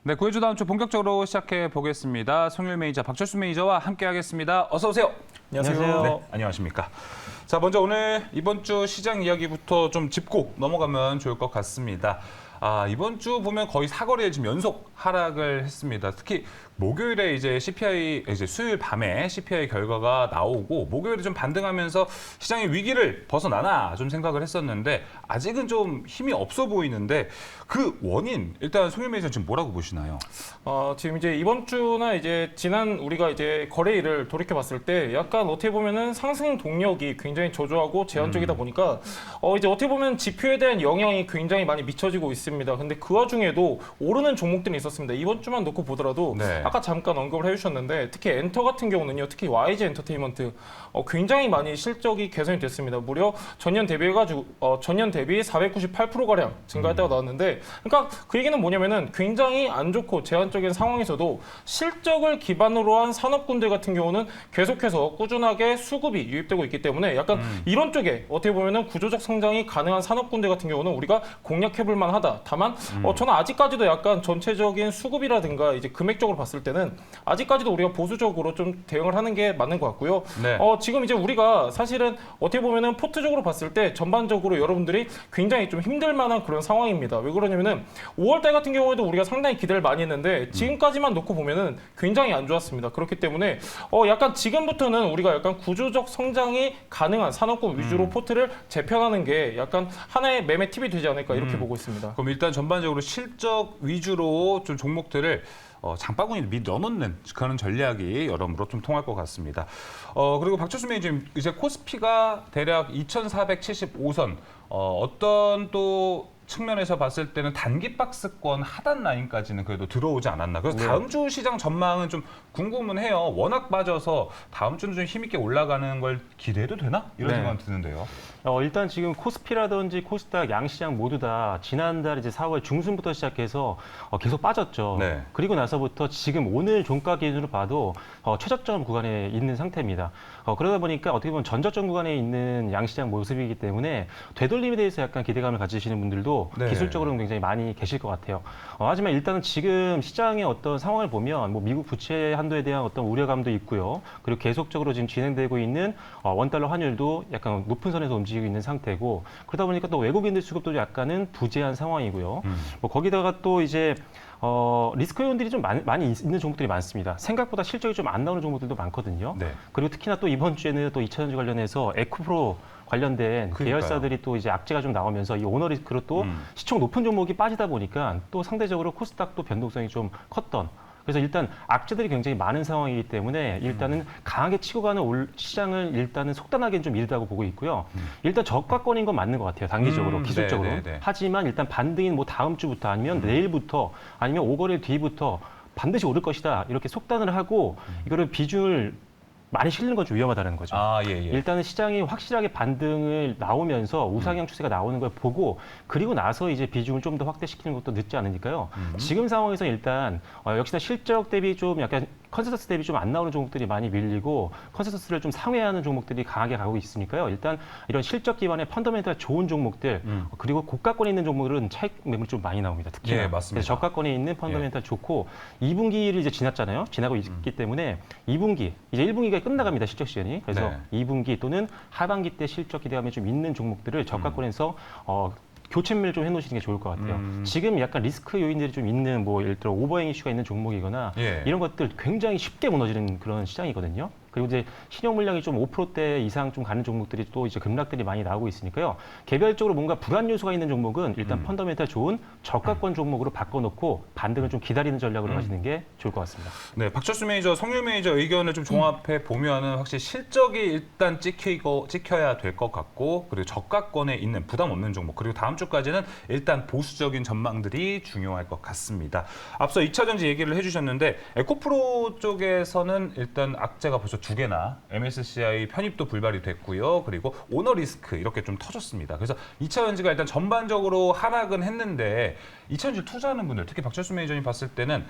네, 구해주 다음 주 본격적으로 시작해 보겠습니다. 송일 매니저, 박철수 매니저와 함께하겠습니다. 어서 오세요. 안녕하세요. 네, 안녕하십니까. 자, 먼저 오늘 이번 주 시장 이야기부터 좀 짚고 넘어가면 좋을 것 같습니다. 이번 주 보면 거의 사거리에 지금 연속 하락을 했습니다. 특히 목요일에 이제 CPI, 이제 수요일 밤에 CPI 결과가 나오고 목요일에 좀 반등하면서 시장의 위기를 벗어나나 좀 생각을 했었는데 아직은 좀 힘이 없어 보이는데 그 원인 일단 송일 매니저 지금 뭐라고 보시나요? 지금 이제 이번 주나 이제 지난 우리가 이제 거래일을 돌이켜 봤을 때 약간 어떻게 보면은 상승 동력이 굉장히 저조하고 제한적이다 보니까 이제 어떻게 보면 지표에 대한 영향이 굉장히 많이 미쳐지고 있습니다. 근데 그 와중에도 오르는 종목들이 있었습니다. 이번 주만 놓고 보더라도 네. 아까 잠깐 언급을 해주셨는데 특히 엔터 같은 경우는요, 특히 YG 엔터테인먼트 굉장히 많이 실적이 개선이 됐습니다. 무려 전년 대비해가지고 전년 대비 498% 가량 증가했다고 나왔는데, 그러니까 그 얘기는 뭐냐면은 굉장히 안 좋고 제한적인 상황에서도 실적을 기반으로 한 산업군들 같은 경우는 계속해서 꾸준하게 수급이 유입되고 있기 때문에 약간 이런 쪽에 어떻게 보면은 구조적 성장이 가능한 산업군들 같은 경우는 우리가 공략해볼 만하다. 다만 저는 아직까지도 약간 전체적인 수급이라든가 이제 금액적으로 봤을 때는 아직까지도 우리가 보수적으로 좀 대응을 하는 게 맞는 것 같고요. 네. 지금 이제 우리가 사실은 어떻게 보면은 포트적으로 봤을 때 전반적으로 여러분들이 굉장히 좀 힘들 만한 그런 상황입니다. 왜 그러냐면은 5월달 같은 경우에도 우리가 상당히 기대를 많이 했는데 지금까지만 놓고 보면은 굉장히 안 좋았습니다. 그렇기 때문에 약간 지금부터는 우리가 약간 구조적 성장이 가능한 산업군 위주로 포트를 재편하는 게 약간 하나의 매매 팁이 되지 않을까 이렇게 보고 있습니다. 그럼 일단 전반적으로 실적 위주로 좀 종목들을 장바구니에 미리 넣어놓는 그런 전략이 여러모로 좀 통할 것 같습니다. 그리고 박철수 매니저 이제 코스피가 대략 2,475선 어떤 또 측면에서 봤을 때는 단기 박스권 하단 라인까지는 그래도 들어오지 않았나. 그래서 다음 주 시장 전망은 좀 궁금은 해요. 워낙 빠져서 다음 주는 좀 힘있게 올라가는 걸 기대해도 되나? 이런 네. 생각이 드는데요. 일단 지금 코스피라든지 코스닥 양시장 모두 다 지난달 이제 4월 중순부터 시작해서 계속 빠졌죠. 네. 그리고 나서부터 지금 오늘 종가 기준으로 봐도 최저점 구간에 있는 상태입니다. 그러다 보니까 어떻게 보면 전저점 구간에 있는 양시장 모습이기 때문에 되돌림에 대해서 약간 기대감을 가지시는 분들도 네. 기술적으로는 굉장히 많이 계실 것 같아요. 하지만 일단은 지금 시장의 어떤 상황을 보면 뭐 미국 부채 한도에 대한 어떤 우려감도 있고요. 그리고 계속적으로 지금 진행되고 있는 원달러 환율도 약간 높은 선에서 움직이고 있는 상태고, 그러다 보니까 또 외국인들 수급도 약간은 부재한 상황이고요. 뭐 거기다가 또 이제 리스크 요인들이 좀 많이 있는 종목들이 많습니다. 생각보다 실적이 좀 안 나오는 종목들도 많거든요. 네. 그리고 특히나 또 이번 주에는 또 2차전지 관련해서 에코프로 관련된 그러니까요. 계열사들이 또 이제 악재가 좀 나오면서 이 오너리스크로 또 시총 높은 종목이 빠지다 보니까 또 상대적으로 코스닥도 변동성이 좀 컸던, 그래서 일단 악재들이 굉장히 많은 상황이기 때문에 일단은 강하게 치고 가는 시장을 일단은 속단하게는 좀 이르다고 보고 있고요. 일단 저가권인 건 맞는 것 같아요. 단기적으로, 기술적으로. 네네네. 하지만 일단 반등인 뭐 다음 주부터 아니면 내일부터 아니면 5거래일 뒤부터 반드시 오를 것이다. 이렇게 속단을 하고 이거를 비중을 많이 실는 건 좀 위험하다는 거죠. 예. 일단은 시장이 확실하게 반등을 나오면서 우상향 추세가 나오는 걸 보고 그리고 나서 이제 비중을 좀 더 확대시키는 것도 늦지 않으니까요. 지금 상황에서 일단 역시나 실적 대비 좀 약간 컨센서스 대비 좀 안 나오는 종목들이 많이 밀리고 컨센서스를 좀 상회하는 종목들이 강하게 가고 있으니까요. 일단 이런 실적 기반의 펀더멘탈 좋은 종목들 그리고 고가권에 있는 종목들은 차익 매물이 좀 많이 나옵니다. 특히 예, 맞습니다. 그래서 저가권에 있는 펀더멘탈 좋고 2분기를 이제 지났잖아요. 지나고 있기 때문에 2분기 이제 1분기가 끝나갑니다. 실적 시즌이. 그래서 네. 2분기 또는 하반기 때 실적 기대감이 좀 있는 종목들을 저가권에서 교체매를 좀 해놓으시는 게 좋을 것 같아요. 지금 약간 리스크 요인들이 좀 있는 뭐 예를 들어 오버행 이슈가 있는 종목이거나 예. 이런 것들 굉장히 쉽게 무너지는 그런 시장이거든요. 그리고 이제 신용 물량이 좀 5%대 이상 좀 가는 종목들이 또 이제 급락들이 많이 나오고 있으니까요. 개별적으로 뭔가 불안 요소가 있는 종목은 일단 펀더멘탈 좋은 저가권 종목으로 바꿔놓고 반등을 좀 기다리는 전략으로 가시는 게 좋을 것 같습니다. 네, 박철수 매니저, 송일 매니저 의견을 좀 종합해 보면은 확실히 실적이 일단 찍혀야 될 것 같고, 그리고 저가권에 있는 부담 없는 종목, 그리고 다음 주까지는 일단 보수적인 전망들이 중요할 것 같습니다. 앞서 2차전지 얘기를 해주셨는데 에코프로 쪽에서는 일단 악재가 벌써 2개나 MSCI 편입도 불발이 됐고요. 그리고 오너리스크 이렇게 좀 터졌습니다. 그래서 2차전지가 일단 전반적으로 하락은 했는데 2차전지 투자하는 분들, 특히 박철수 매니저님 봤을 때는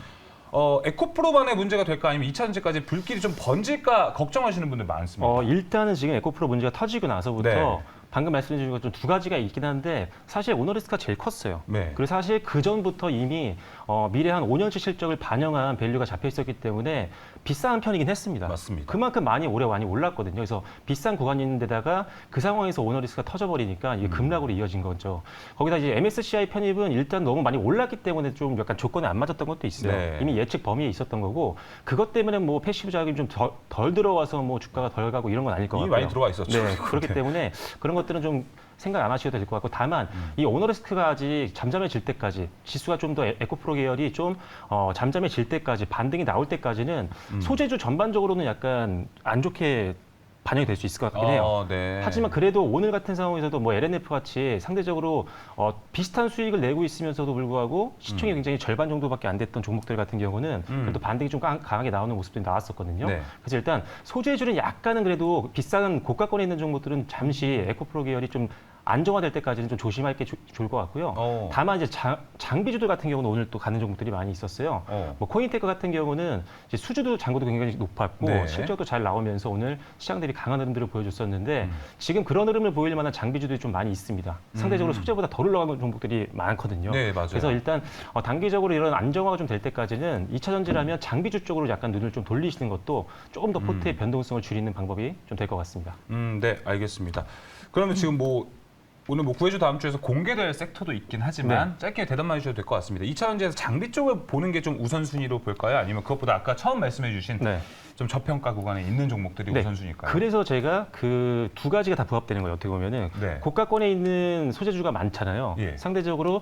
에코프로만의 문제가 될까 아니면 2차전지까지 불길이 좀 번질까 걱정하시는 분들 많습니다. 일단은 지금 에코프로 문제가 터지고 나서부터 네. 방금 말씀드린 것좀 두 가지가 있긴 한데 사실 오너리스크가 제일 컸어요. 네. 그리고 사실 그 전부터 이미 미래 한 5년치 실적을 반영한 밸류가 잡혀 있었기 때문에 비싼 편이긴 했습니다. 맞습니다. 그만큼 많이 올랐거든요. 그래서 비싼 구간이 있는 데다가 그 상황에서 오너리스크가 터져버리니까 이게 급락으로 이어진 거죠. 거기다 이제 MSCI 편입은 일단 너무 많이 올랐기 때문에 좀 약간 조건에 안 맞았던 것도 있어요. 네. 이미 예측 범위에 있었던 거고 그것 때문에 뭐 패시브 자금이 좀 덜 들어와서 뭐 주가가 덜 가고 이런 건 아닐 것 이미 같고요. 많이 들어와 있었죠. 네, 그렇기 때문에 그런 것들은 좀 생각 안 하셔도 될 것 같고 다만 이 오너리스크가 아직 잠잠해질 때까지 지수가 좀 더 에코프로 계열이 좀 잠잠해질 때까지 반등이 나올 때까지는 소재주 전반적으로는 약간 안 좋게 반영이 될 수 있을 것 같긴 해요. 네. 하지만 그래도 오늘 같은 상황에서도 뭐 LNF 같이 상대적으로 비슷한 수익을 내고 있으면서도 불구하고 시총이 굉장히 절반 정도밖에 안 됐던 종목들 같은 경우는 그래도 반등이 좀 강하게 나오는 모습들이 나왔었거든요. 네. 그래서 일단 소재주는 약간은 그래도 비싼 고가권에 있는 종목들은 잠시 에코프로 계열이 좀 안정화될 때까지는 좀 조심할 게 좋을 것 같고요. 다만 이제 장비주들 같은 경우는 오늘 또 가는 종목들이 많이 있었어요. 뭐 코인테크 같은 경우는 이제 수주도 잔고도 굉장히 높았고 네. 실적도 잘 나오면서 오늘 시장들이 강한 흐름들을 보여줬었는데 지금 그런 흐름을 보일 만한 장비주들이 좀 많이 있습니다. 상대적으로 소재보다 덜 올라가는 종목들이 많거든요. 네, 맞아요. 그래서 일단 단기적으로 이런 안정화가 좀 될 때까지는 2차 전지라면 장비주 쪽으로 약간 눈을 좀 돌리시는 것도 조금 더 포트의 변동성을 줄이는 방법이 좀 될 것 같습니다. 네, 알겠습니다. 그러면 지금 오늘 구해주 다음 주에서 공개될 섹터도 있긴 하지만 짧게 대답만 해주셔도 될 것 같습니다. 2차 전지에서 장비 쪽을 보는 게 좀 우선순위로 볼까요? 아니면 그것보다 아까 처음 말씀해 주신 좀 저평가 구간에 있는 종목들이 우선순위일까요? 그래서 제가 그 두 가지가 다 부합되는 거예요. 어떻게 보면은 고가권에 있는 소재주가 많잖아요. 상대적으로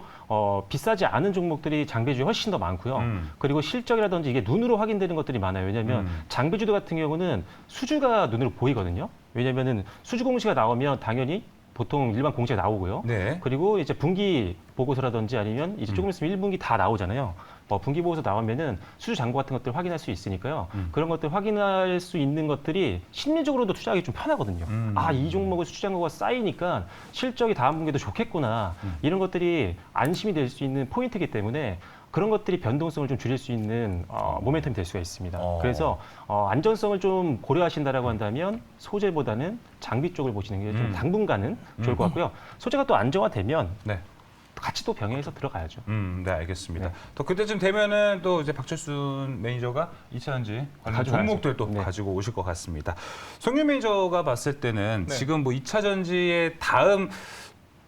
비싸지 않은 종목들이 장비주에 훨씬 더 많고요. 그리고 실적이라든지 이게 눈으로 확인되는 것들이 많아요. 왜냐하면 장비주들 같은 경우는 수주가 눈으로 보이거든요. 왜냐하면은 수주 공시가 나오면 당연히 보통 일반 공시가 나오고요. 그리고 이제 분기 보고서라든지 아니면 이제 조금 있으면 1분기 다 나오잖아요. 분기 보고서 나오면은 수주 잔고 같은 것들 확인할 수 있으니까요. 그런 것들 확인할 수 있는 것들이 심리적으로도 투자하기 좀 편하거든요. 이 종목은 수주 잔고가 쌓이니까 실적이 다음 분기에도 좋겠구나. 이런 것들이 안심이 될 수 있는 포인트이기 때문에 그런 것들이 변동성을 좀 줄일 수 있는 모멘텀이 될 수가 있습니다. 그래서 안전성을 좀 고려하신다라고 한다면 소재보다는 장비 쪽을 보시는 게 좀 당분간은 좋을 것 같고요. 소재가 또 안정화되면 같이 또 병행해서 들어가야죠. 네, 알겠습니다. 또 그때쯤 되면은 또 이제 박철순 매니저가 2차 전지 관련 종목들 또 가지고 오실 것 같습니다. 송윤 매니저가 봤을 때는 지금 2차 전지의 다음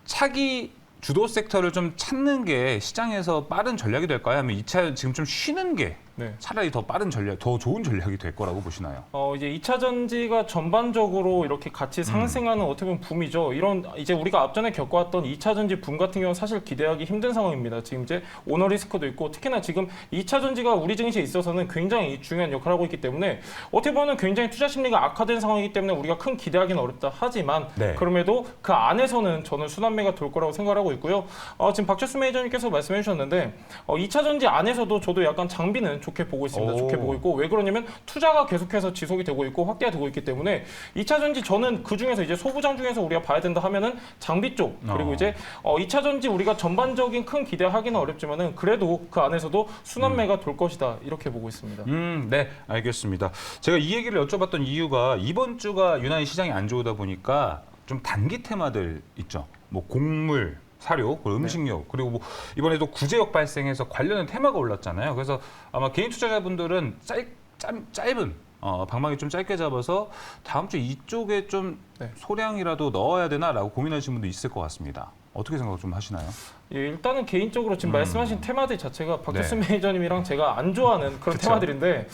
차기 주도 섹터를 좀 찾는 게 시장에서 빠른 전략이 될까요? 아니면 2차 지금 좀 쉬는 게 차라리 더 빠른 전략, 더 좋은 전략이 될 거라고 보시나요? 이제 2차 전지가 전반적으로 이렇게 같이 상승하는 어떻게 보면 붐이죠. 이런 이제 우리가 앞전에 겪어왔던 2차 전지 붐 같은 경우는 사실 기대하기 힘든 상황입니다. 지금 이제 오너 리스크도 있고 특히나 지금 2차 전지가 우리 증시에 있어서는 굉장히 중요한 역할을 하고 있기 때문에 어떻게 보면 굉장히 투자 심리가 악화된 상황이기 때문에 우리가 큰 기대하기는 어렵다 하지만 그럼에도 그 안에서는 저는 순환매가 돌 거라고 생각하고 있고요. 지금 박철수 매니저님께서 말씀해 주셨는데 2차 전지 안에서도 저도 약간 장비는 좋게 보고 있습니다. 좋게 보고 있고 왜 그러냐면 투자가 계속해서 지속이 되고 있고 확대가 되고 있기 때문에 2차 전지 저는 그 중에서 이제 소부장 중에서 우리가 봐야 된다 하면은 장비 쪽 그리고 이제 2차 전지 우리가 전반적인 큰 기대하기는 어렵지만은 그래도 그 안에서도 순환매가 돌 것이다 이렇게 보고 있습니다. 네, 알겠습니다. 제가 이 얘기를 여쭤봤던 이유가 이번 주가 유난히 시장이 안 좋다 보니까 좀 단기 테마들 있죠. 곡물 사료, 그리고 음식료, 그리고 이번에도 구제역 발생해서 관련된 테마가 올랐잖아요. 그래서 아마 개인 투자자분들은 짧은 방망이 좀 짧게 잡아서 다음 주 이쪽에 좀 소량이라도 넣어야 되나라고 고민하시는 분도 있을 것 같습니다. 어떻게 생각 좀 하시나요? 일단은 개인적으로 지금 말씀하신 테마들 자체가 박철수 매니저님이랑 제가 안 좋아하는 그런 테마들인데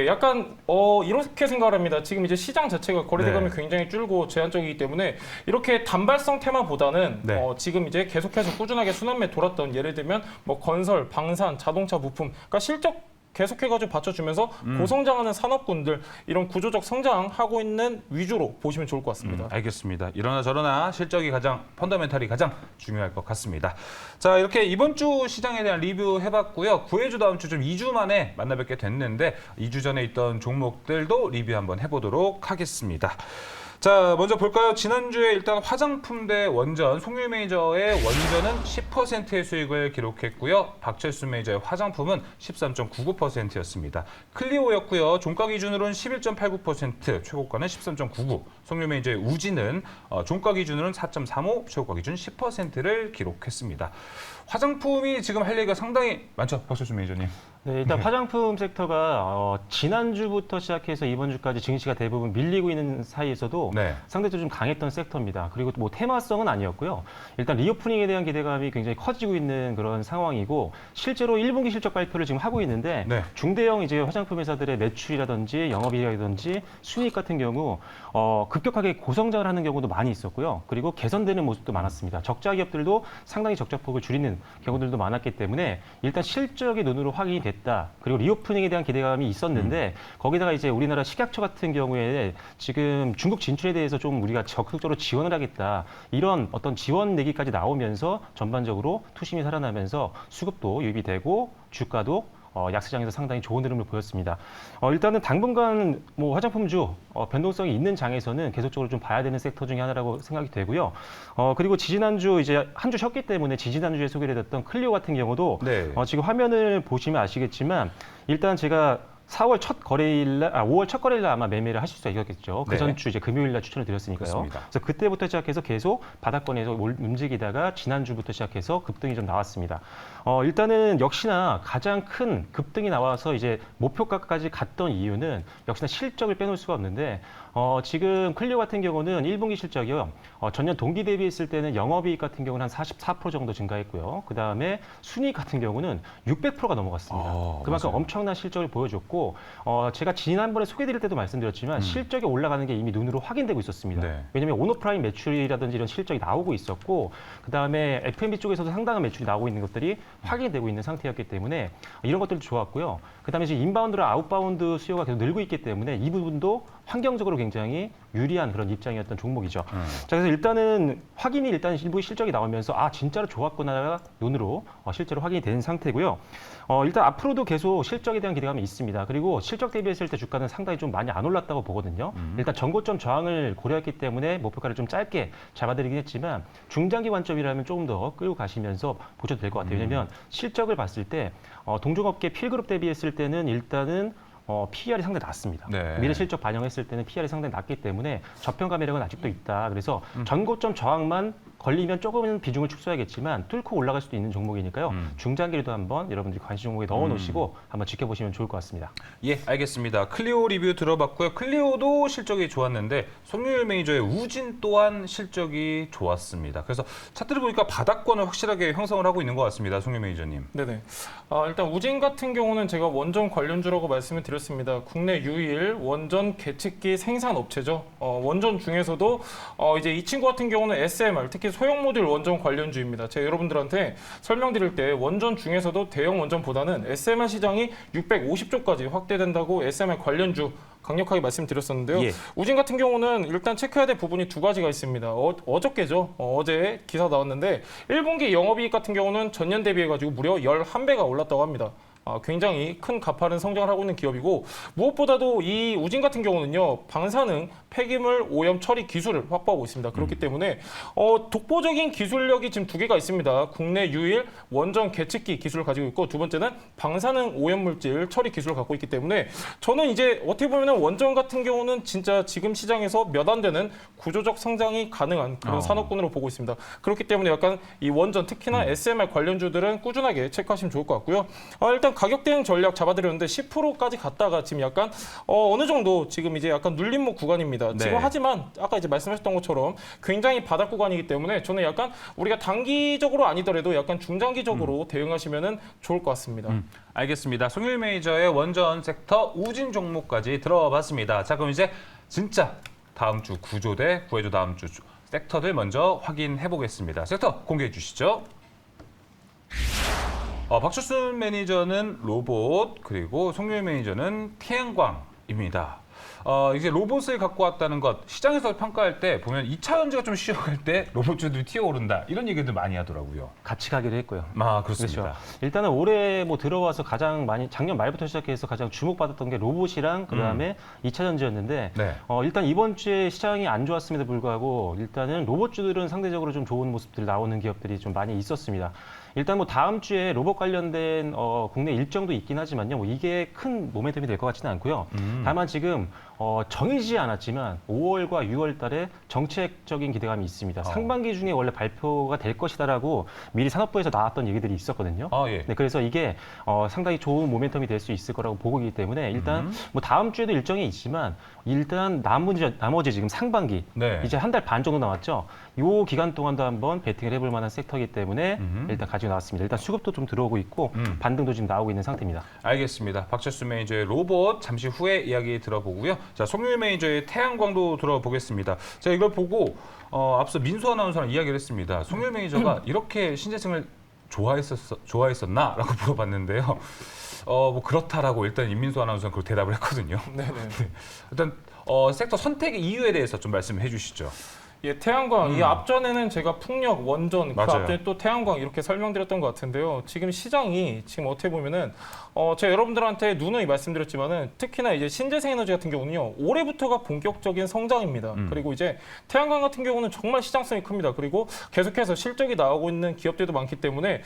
약간 이렇게 생각을 합니다. 지금 이제 시장 자체가 거래대금이 굉장히 줄고 제한적이기 때문에 이렇게 단발성 테마보다는 지금 이제 계속해서 꾸준하게 순환매 돌았던 예를 들면 건설, 방산, 자동차 부품, 그러니까 실적 계속해가지고 받쳐주면서 고성장하는 산업군들 이런 구조적 성장하고 있는 위주로 보시면 좋을 것 같습니다. 알겠습니다. 이러나 저러나 실적이 펀더멘탈이 가장 중요할 것 같습니다. 자, 이렇게 이번 주 시장에 대한 리뷰 해봤고요. 구해주 다음 주 좀 2주 만에 만나뵙게 됐는데 2주 전에 있던 종목들도 리뷰 한번 해보도록 하겠습니다. 자, 먼저 볼까요? 지난주에 일단 화장품 대 원전, 송유일 매니저의 원전은 10%의 수익을 기록했고요. 박철수 매니저의 화장품은 13.99%였습니다. 클리오였고요. 종가 기준으로는 11.89%, 최고가는 13.99. 송유일 매니저의 우진은 종가 기준으로는 4.35, 최고가 기준 10%를 기록했습니다. 화장품이 지금 할 얘기가 상당히 많죠, 박철수 매니저님. 네, 일단 화장품 섹터가 지난주부터 시작해서 이번 주까지 증시가 대부분 밀리고 있는 사이에서도 네. 상대적으로 좀 강했던 섹터입니다. 그리고 뭐 테마성은 아니었고요. 일단 리오프닝에 대한 기대감이 굉장히 커지고 있는 그런 상황이고 실제로 1분기 실적 발표를 지금 하고 있는데 네. 중대형 이제 화장품 회사들의 매출이라든지 영업이익이라든지 수익 같은 경우 급격하게 고성장을 하는 경우도 많이 있었고요. 그리고 개선되는 모습도 많았습니다. 적자 기업들도 상당히 적자폭을 줄이는 경우들도 많았기 때문에 일단 실적이 눈으로 확인이 됐다. 그리고 리오프닝에 대한 기대감이 있었는데 거기다가 이제 우리나라 식약처 같은 경우에 지금 중국 진출에 대해서 좀 우리가 적극적으로 지원을 하겠다. 이런 어떤 지원 내기까지 나오면서 전반적으로 투심이 살아나면서 수급도 유입이 되고 주가도 약세장에서 상당히 좋은 흐름을 보였습니다. 일단은 당분간 뭐 화장품주 변동성이 있는 장에서는 계속적으로 좀 봐야 되는 섹터 중에 하나라고 생각이 되고요. 그리고 지지난주 이제 한 주 쉬었기 때문에 지지난주에 소개됐던 클리오 같은 경우도 네. 지금 화면을 보시면 아시겠지만 일단 제가 5월 첫 거래일 날 아마 매매를 하실 수 있었겠죠. 그 네. 전주 이제 금요일 날 추천을 드렸으니까요. 그렇습니다. 그래서 그때부터 시작해서 계속 바닥권에서 움직이다가 지난주부터 시작해서 급등이 좀 나왔습니다. 일단은 역시나 가장 큰 급등이 나와서 이제 목표가까지 갔던 이유는 역시나 실적을 빼놓을 수가 없는데 지금 클리오 같은 경우는 1분기 실적이요. 전년 동기 대비했을 때는 영업이익 같은 경우는 한 44% 정도 증가했고요. 그 다음에 순이익 같은 경우는 600%가 넘어갔습니다. 그만큼 맞아요. 엄청난 실적을 보여줬고 제가 지난번에 소개드릴 때도 말씀드렸지만 실적이 올라가는 게 이미 눈으로 확인되고 있었습니다. 네. 왜냐하면 오너프라임 매출이라든지 이런 실적이 나오고 있었고 그 다음에 F&B 쪽에서도 상당한 매출이 나오고 있는 것들이 확인되고 있는 상태였기 때문에 이런 것들도 좋았고요. 그 다음에 지금 인바운드랑 아웃바운드 수요가 계속 늘고 있기 때문에 이 부분도 환경적으로 굉장히 유리한 그런 입장이었던 종목이죠. 자, 그래서 일단은 확인이 일단 일부 실적이 나오면서 진짜로 좋았구나 눈으로 실제로 확인이 된 상태고요. 일단 앞으로도 계속 실적에 대한 기대감이 있습니다. 그리고 실적 대비했을 때 주가는 상당히 좀 많이 안 올랐다고 보거든요. 일단 전고점 저항을 고려했기 때문에 목표가를 좀 짧게 잡아드리긴 했지만 중장기 관점이라면 조금 더 끌고 가시면서 보셔도 될 것 같아요. 왜냐하면 실적을 봤을 때 동종업계 필그룹 대비했을 때는 일단은 PER이 상당히 낮습니다. 네. 미래 실적 반영했을 때는 PER이 상당히 낮기 때문에 저평가 매력은 아직도 있다. 그래서 전고점 저항만 걸리면 조금은 비중을 축소해야겠지만 뚫고 올라갈 수도 있는 종목이니까요. 중장기로도 한번 여러분들이 관심 종목에 넣어놓으시고 한번 지켜보시면 좋을 것 같습니다. 예, 알겠습니다. 클리오 리뷰 들어봤고요. 클리오도 실적이 좋았는데 송유일 매니저의 우진 또한 실적이 좋았습니다. 그래서 차트를 보니까 바닥권을 확실하게 형성을 하고 있는 것 같습니다. 송유일 매니저님. 네네. 일단 우진 같은 경우는 제가 원전 관련주라고 말씀을 드렸습니다. 국내 유일 원전 계측기 생산 업체죠. 원전 중에서도 이제 이 친구 같은 경우는 SMR, 특히 소형 모듈 원전 관련주입니다. 제가 여러분들한테 설명드릴 때 원전 중에서도 대형 원전보다는 SMR 시장이 650조까지 확대된다고 SMR 관련주 강력하게 말씀드렸었는데요. 예. 우진 같은 경우는 일단 체크해야 될 부분이 두 가지가 있습니다. 어저께죠. 어제 기사 나왔는데 1분기 영업이익 같은 경우는 전년 대비해가지고 무려 11배가 올랐다고 합니다. 굉장히 큰 가파른 성장을 하고 있는 기업이고 무엇보다도 이 우진 같은 경우는요. 방사능 폐기물 오염 처리 기술을 확보하고 있습니다. 그렇기 때문에 독보적인 기술력이 지금 두 개가 있습니다. 국내 유일 원전 계측기 기술을 가지고 있고 두 번째는 방사능 오염 물질 처리 기술을 갖고 있기 때문에 저는 이제 어떻게 보면 원전 같은 경우는 진짜 지금 시장에서 몇 안 되는 구조적 성장이 가능한 그런 산업군으로 보고 있습니다. 그렇기 때문에 약간 이 원전 특히나 SMR 관련주들은 꾸준하게 체크하시면 좋을 것 같고요. 일단 가격 대응 전략 잡아드렸는데 10%까지 갔다가 지금 약간 어느 정도 지금 이제 약간 눌림목 구간입니다. 네. 지금 하지만 아까 이제 말씀하셨던 것처럼 굉장히 바닥 구간이기 때문에 저는 약간 우리가 단기적으로 아니더라도 약간 중장기적으로 대응하시면 좋을 것 같습니다. 알겠습니다. 송유일 매니저의 원전 섹터 우진 종목까지 들어봤습니다. 자, 그럼 이제 진짜 다음 주 구조 대 구해줘 다음 주 섹터들 먼저 확인해 보겠습니다. 섹터 공개해 주시죠. 박철순 매니저는 로봇, 그리고 송유일 매니저는 태양광입니다. 이제 로봇을 갖고 왔다는 것 시장에서 평가할 때 보면 2차 전지가 좀 쉬어갈 때 로봇주들이 튀어오른다 이런 얘기들 많이 하더라고요. 같이 가기로 했고요. 그렇습니다. 그렇죠. 일단은 올해 뭐 들어와서 가장 많이 작년 말부터 시작해서 가장 주목받았던 게 로봇이랑 그다음에 2차 전지였는데 네. 일단 이번 주에 시장이 안 좋았음에도 불구하고 일단은 로봇주들은 상대적으로 좀 좋은 모습들 나오는 기업들이 좀 많이 있었습니다. 일단 뭐 다음 주에 로봇 관련된 국내 일정도 있긴 하지만요. 뭐 이게 큰 모멘텀이 될 것 같지는 않고요. 다만 지금 정해지지 않았지만 5월과 6월 달에 정책적인 기대감이 있습니다. 상반기 중에 원래 발표가 될 것이다라고 미리 산업부에서 나왔던 얘기들이 있었거든요. 예. 네, 그래서 이게 상당히 좋은 모멘텀이 될 수 있을 거라고 보고 있기 때문에 일단 뭐 다음 주에도 일정이 있지만 일단 나머지 지금 상반기 네. 이제 한 달 반 정도 남았죠. 요 기간 동안도 한번 베팅을 해볼 만한 섹터이기 때문에 일단 가지고 나왔습니다. 일단 수급도 좀 들어오고 있고 반등도 지금 나오고 있는 상태입니다. 알겠습니다. 박철수 매니저의 로봇 잠시 후에 이야기 들어보고요. 자, 송유일 매니저의 태양광도 들어보겠습니다. 자, 이걸 보고 앞서 민수 아나운서랑 이야기를 했습니다. 송유일 매니저가 이렇게 신재생을 좋아했었나라고 물어봤는데요. 뭐 그렇다라고 일단 임민수 아나운서는 그 대답을 했거든요. 네네. 일단 섹터 선택의 이유에 대해서 좀 말씀해 주시죠. 예, 태양광. 이 앞전에는 제가 풍력, 원전, 그 맞아요. 앞전에 또 태양광 이렇게 설명드렸던 것 같은데요. 지금 시장이 지금 어떻게 보면은 제가 여러분들한테 누누이 말씀드렸지만은 특히나 이제 신재생 에너지 같은 경우는요. 올해부터가 본격적인 성장입니다. 그리고 이제 태양광 같은 경우는 정말 시장성이 큽니다. 그리고 계속해서 실적이 나오고 있는 기업들도 많기 때문에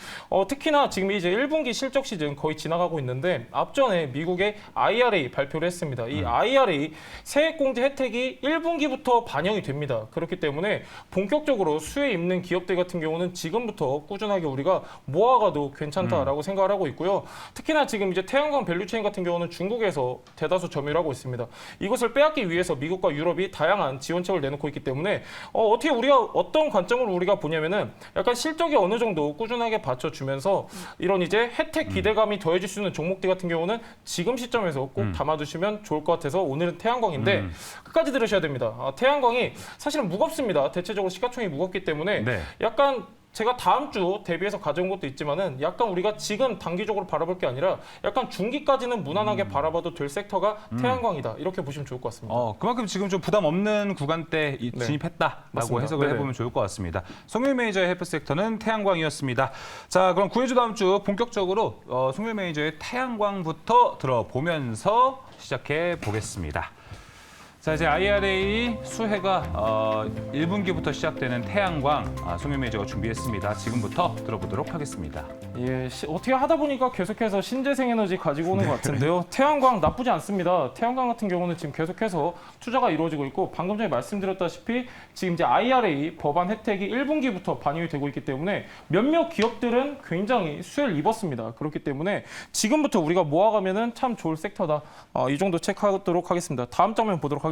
특히나 지금 이제 1분기 실적 시즌 거의 지나가고 있는데 앞전에 미국의 IRA 발표를 했습니다. 이 IRA 세액공제 혜택이 1분기부터 반영이 됩니다. 그렇기 때문에 본격적으로 수혜 입는 기업들 같은 경우는 지금부터 꾸준하게 우리가 모아가도 괜찮다라고 생각을 하고 있고요. 특히나 지금 이제 태양광 밸류체인 같은 경우는 중국에서 대다수 점유를 하고 있습니다. 이것을 빼앗기 위해서 미국과 유럽이 다양한 지원책을 내놓고 있기 때문에 어떻게 우리가 어떤 관점으로 우리가 보냐면은 약간 실적이 어느 정도 꾸준하게 받쳐주면서 이런 이제 혜택 기대감이 더해질 수 있는 종목들 같은 경우는 지금 시점에서 꼭 담아두시면 좋을 것 같아서 오늘은 태양광인데 끝까지 들으셔야 됩니다. 태양광이 사실은 무겁습니다. 대체적으로 시가총이 무겁기 때문에 네. 약간 제가 다음 주 대비해서 가져온 것도 있지만은 약간 우리가 지금 단기적으로 바라볼 게 아니라 약간 중기까지는 무난하게 바라봐도 될 섹터가 태양광이다. 이렇게 보시면 좋을 것 같습니다. 그만큼 지금 좀 부담 없는 구간대에 네. 진입했다라고 맞습니다. 해석을 네네. 해보면 좋을 것 같습니다. 송유일 매니저의 헬프 섹터는 태양광이었습니다. 자, 그럼 구해주 다음 주 본격적으로 송유일 매니저의 태양광부터 들어보면서 시작해 보겠습니다. 자, 이제 IRA 수혜가 1분기부터 시작되는 태양광 송유일 매니저가 준비했습니다. 지금부터 들어보도록 하겠습니다. 예, 어떻게 하다 보니까 계속해서 신재생 에너지 가지고 오는 것 같은데요. 태양광 나쁘지 않습니다. 태양광 같은 경우는 지금 계속해서 투자가 이루어지고 있고 방금 전에 말씀드렸다시피 지금 이제 IRA 법안 혜택이 1분기부터 반영이 되고 있기 때문에 몇몇 기업들은 굉장히 수혜를 입었습니다. 그렇기 때문에 지금부터 우리가 모아가면은 참 좋을 섹터다. 이 정도 체크하도록 하겠습니다. 다음 장면 보도록 하겠습니다.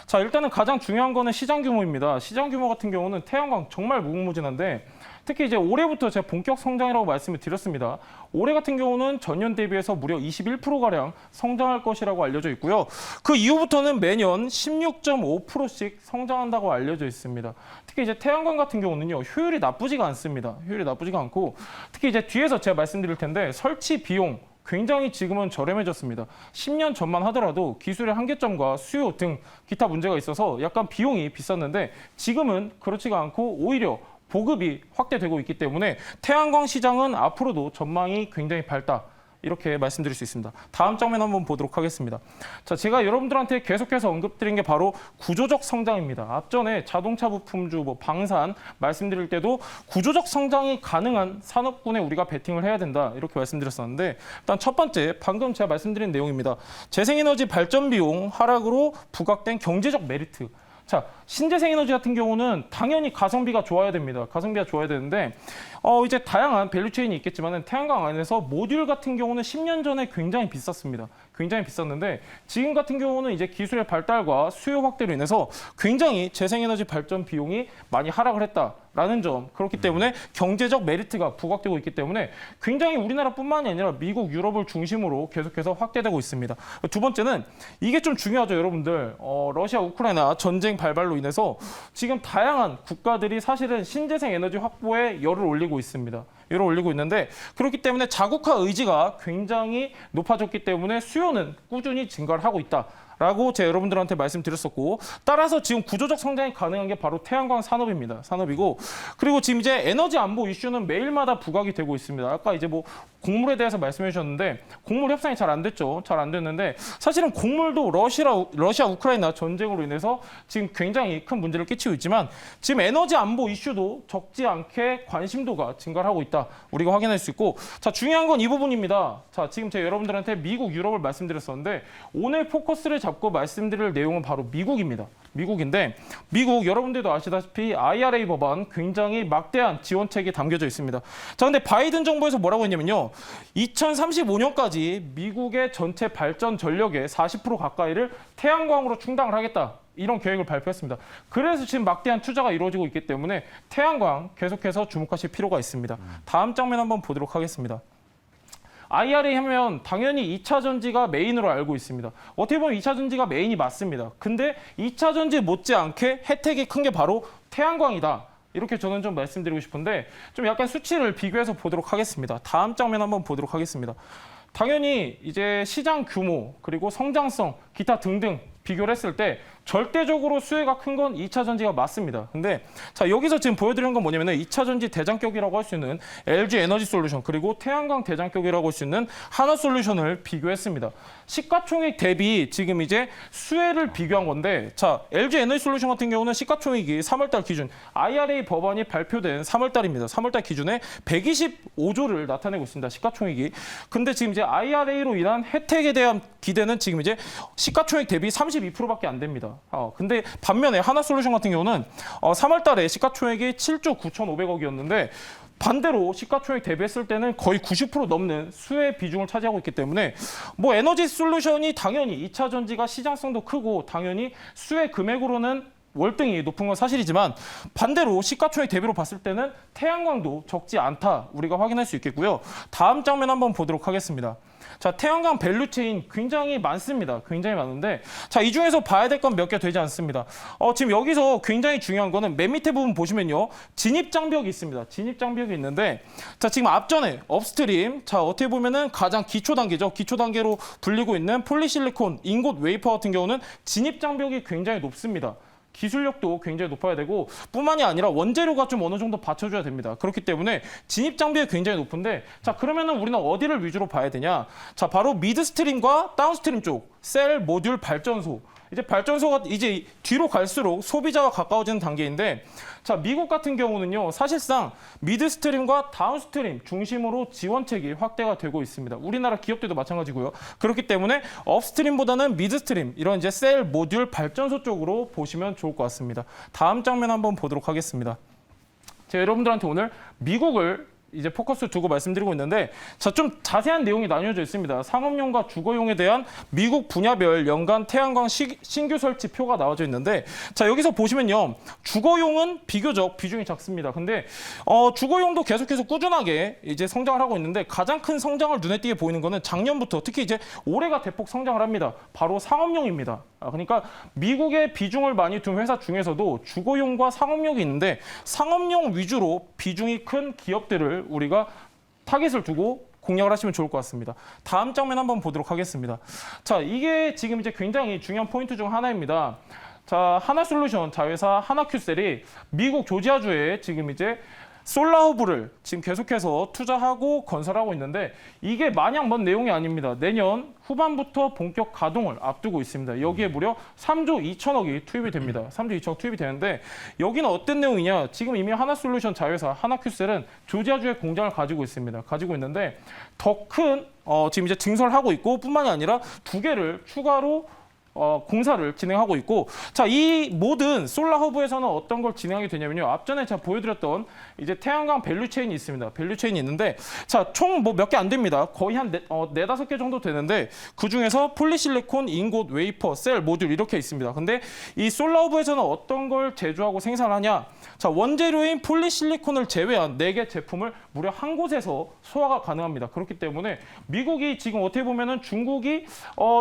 자, 일단은 가장 중요한 거는 시장 규모입니다. 시장 규모 같은 경우는 태양광 정말 무궁무진한데 특히 이제 올해부터 제가 본격 성장이라고 말씀을 드렸습니다. 올해 같은 경우는 전년 대비해서 무려 21%가량 성장할 것이라고 알려져 있고요. 그 이후부터는 매년 16.5%씩 성장한다고 알려져 있습니다. 특히 이제 태양광 같은 경우는요, 효율이 나쁘지가 않습니다. 효율이 나쁘지가 않고 특히 이제 뒤에서 제가 말씀드릴 텐데 설치 비용 굉장히 지금은 저렴해졌습니다. 10년 전만 하더라도 기술의 한계점과 수요 등 기타 문제가 있어서 약간 비용이 비쌌는데 지금은 그렇지가 않고 오히려 보급이 확대되고 있기 때문에 태양광 시장은 앞으로도 전망이 굉장히 밝다. 이렇게 말씀드릴 수 있습니다. 다음 장면 한번 보도록 하겠습니다. 자, 제가 여러분들한테 계속해서 언급드린 게 바로 구조적 성장입니다. 앞전에 자동차 부품주, 방산 말씀드릴 때도 구조적 성장이 가능한 산업군에 우리가 베팅을 해야 된다. 이렇게 말씀드렸었는데 일단 첫 번째, 방금 제가 말씀드린 내용입니다. 재생에너지 발전 비용 하락으로 부각된 경제적 메리트. 자, 신재생 에너지 같은 경우는 당연히 가성비가 좋아야 됩니다. 가성비가 좋아야 되는데 이제 다양한 밸류체인이 있겠지만 태양광 안에서 모듈 같은 경우는 10년 전에 굉장히 비쌌습니다. 굉장히 비쌌는데 지금 같은 경우는 이제 기술의 발달과 수요 확대로 인해서 굉장히 재생에너지 발전 비용이 많이 하락을 했다라는 점. 그렇기 때문에 경제적 메리트가 부각되고 있기 때문에 굉장히 우리나라뿐만이 아니라 미국, 유럽을 중심으로 계속해서 확대되고 있습니다. 두 번째는 이게 좀 중요하죠, 여러분들. 러시아, 우크라이나 전쟁 발발로 인해서 지금 다양한 국가들이 사실은 신재생 에너지 확보에 열을 올리고 있습니다. 열을 올리고 있는데 그렇기 때문에 자국화 의지가 굉장히 높아졌기 때문에 수요는 꾸준히 증가를 하고 있다. 라고 제가 여러분들한테 말씀드렸었고, 따라서 지금 구조적 성장이 가능한 게 바로 태양광 산업입니다. 산업이고, 그리고 지금 이제 에너지 안보 이슈는 매일마다 부각이 되고 있습니다. 아까 이제 뭐 곡물에 대해서 말씀해 주셨는데 곡물 협상이 잘 안 됐죠. 잘 안 됐는데 사실은 곡물도 러시아 우크라이나 전쟁으로 인해서 지금 굉장히 큰 문제를 끼치고 있지만 지금 에너지 안보 이슈도 적지 않게 관심도가 증가를 하고 있다. 우리가 확인할 수 있고, 자, 중요한 건 이 부분입니다. 자, 지금 제가 여러분들한테 미국, 유럽을 말씀드렸었는데 오늘 포커스를 잡고 말씀드릴 내용은 바로 미국입니다. 미국인데 미국 여러분들도 아시다시피 IRA 법안 굉장히 막대한 지원책이 담겨져 있습니다. 자, 근데 바이든 정부에서 뭐라고 했냐면요. 2035년까지 미국의 전체 발전 전력의 40% 가까이를 태양광으로 충당을 하겠다. 이런 계획을 발표했습니다. 그래서 지금 막대한 투자가 이루어지고 있기 때문에 태양광 계속해서 주목하실 필요가 있습니다. 다음 장면 한번 보도록 하겠습니다. IRA 하면 당연히 2차 전지가 메인으로 알고 있습니다. 어떻게 보면 2차 전지가 메인이 맞습니다. 근데 2차 전지 못지않게 혜택이 큰 게 바로 태양광이다. 이렇게 저는 좀 말씀드리고 싶은데 좀 약간 수치를 비교해서 보도록 하겠습니다. 다음 장면 한번 보도록 하겠습니다. 당연히 이제 시장 규모 그리고 성장성 기타 등등 비교를 했을 때 절대적으로 수혜가 큰 건 2차 전지가 맞습니다. 근데 자, 여기서 지금 보여드리는 건 뭐냐면 2차 전지 대장격이라고 할 수 있는 LG 에너지 솔루션 그리고 태양광 대장격이라고 할 수 있는 하나솔루션을 비교했습니다. 시가총액 대비 지금 이제 수혜를 비교한 건데, 자, LG 에너지 솔루션 같은 경우는 시가총액이 3월달 기준 IRA 법안이 발표된 3월달입니다. 3월달 기준에 125조를 나타내고 있습니다. 시가총액이. 근데 지금 이제 IRA로 인한 혜택에 대한 기대는 지금 이제 시가총액 대비 32%밖에 안 됩니다. 근데 반면에 하나솔루션 같은 경우는 3월 달에 시가총액이 7조 9,500억이었는데 반대로 시가총액 대비했을 때는 거의 90% 넘는 수혜 비중을 차지하고 있기 때문에 뭐 에너지 솔루션이 당연히 2차 전지가 시장성도 크고 당연히 수혜 금액으로는 월등히 높은 건 사실이지만 반대로 시가총액 대비로 봤을 때는 태양광도 적지 않다. 우리가 확인할 수 있겠고요. 다음 장면 한번 보도록 하겠습니다. 자, 태양광 밸류체인 굉장히 많습니다. 굉장히 많은데 자, 이 중에서 봐야 될 건 몇 개 되지 않습니다. 지금 여기서 굉장히 중요한 거는 맨 밑에 부분 보시면요. 진입장벽이 있습니다. 진입장벽이 있는데 자, 지금 앞전에 업스트림 자, 어떻게 보면은 가장 기초 단계죠. 기초 단계로 불리고 있는 폴리실리콘 인곳 웨이퍼 같은 경우는 진입장벽이 굉장히 높습니다. 기술력도 굉장히 높아야 되고 뿐만이 아니라 원재료가 좀 어느 정도 받쳐줘야 됩니다. 그렇기 때문에 진입 장벽이 굉장히 높은데 자, 그러면은 우리는 어디를 위주로 봐야 되냐? 자, 바로 미드스트림과 다운스트림 쪽 셀 모듈 발전소. 이제 발전소가 이제 뒤로 갈수록 소비자와 가까워지는 단계인데 자, 미국 같은 경우는요. 사실상 미드스트림과 다운스트림 중심으로 지원책이 확대가 되고 있습니다. 우리나라 기업들도 마찬가지고요. 그렇기 때문에 업스트림보다는 미드스트림 이런 이제 셀 모듈 발전소 쪽으로 보시면 좋을 것 같습니다. 다음 장면 한번 보도록 하겠습니다. 제가 여러분들한테 오늘 미국을 이제 포커스 두고 말씀드리고 있는데 자, 좀 자세한 내용이 나뉘어져 있습니다. 상업용과 주거용에 대한 미국 분야별 연간 태양광 신규 설치 표가 나와져 있는데 자, 여기서 보시면요. 주거용은 비교적 비중이 작습니다. 근데 주거용도 계속해서 꾸준하게 이제 성장을 하고 있는데 가장 큰 성장을 눈에 띄게 보이는 거는 작년부터 특히 이제 올해가 대폭 성장을 합니다. 바로 상업용입니다. 그러니까 미국의 비중을 많이 둔 회사 중에서도 주거용과 상업용이 있는데 상업용 위주로 비중이 큰 기업들을 우리가 타겟을 두고 공략을 하시면 좋을 것 같습니다. 다음 장면 한번 보도록 하겠습니다. 자, 이게 지금 이제 굉장히 중요한 포인트 중 하나입니다. 자, 하나솔루션 자회사 하나큐셀이 미국 조지아주에 지금 이제 솔라허브를 지금 계속해서 투자하고 건설하고 있는데 이게 마냥 먼 내용이 아닙니다. 내년 후반부터 본격 가동을 앞두고 있습니다. 여기에 무려 3조 2천억이 투입이 됩니다. 3조 2천억 투입이 되는데 여기는 어떤 내용이냐? 지금 이미 하나솔루션 자회사 하나큐셀은 조지아주에 공장을 가지고 있습니다. 가지고 있는데 더 큰 지금 이제 증설하고 있고 뿐만이 아니라 2개를 추가로 공사를 진행하고 있고 자, 이 모든 솔라허브에서는 어떤 걸 진행하게 되냐면요. 앞전에 제가 보여드렸던 이제 태양광 밸류체인이 있습니다. 밸류체인이 있는데 자, 총 뭐 몇 개 안 됩니다. 거의 한 4-5개 정도 되는데 그중에서 폴리실리콘, 인곳, 웨이퍼, 셀, 모듈 이렇게 있습니다. 근데 이 솔라허브에서는 어떤 걸 제조하고 생산하냐? 자, 원재료인 폴리실리콘을 제외한 4개 제품을 무려 한 곳에서 소화가 가능합니다. 그렇기 때문에 미국이 지금 어떻게 보면은 중국이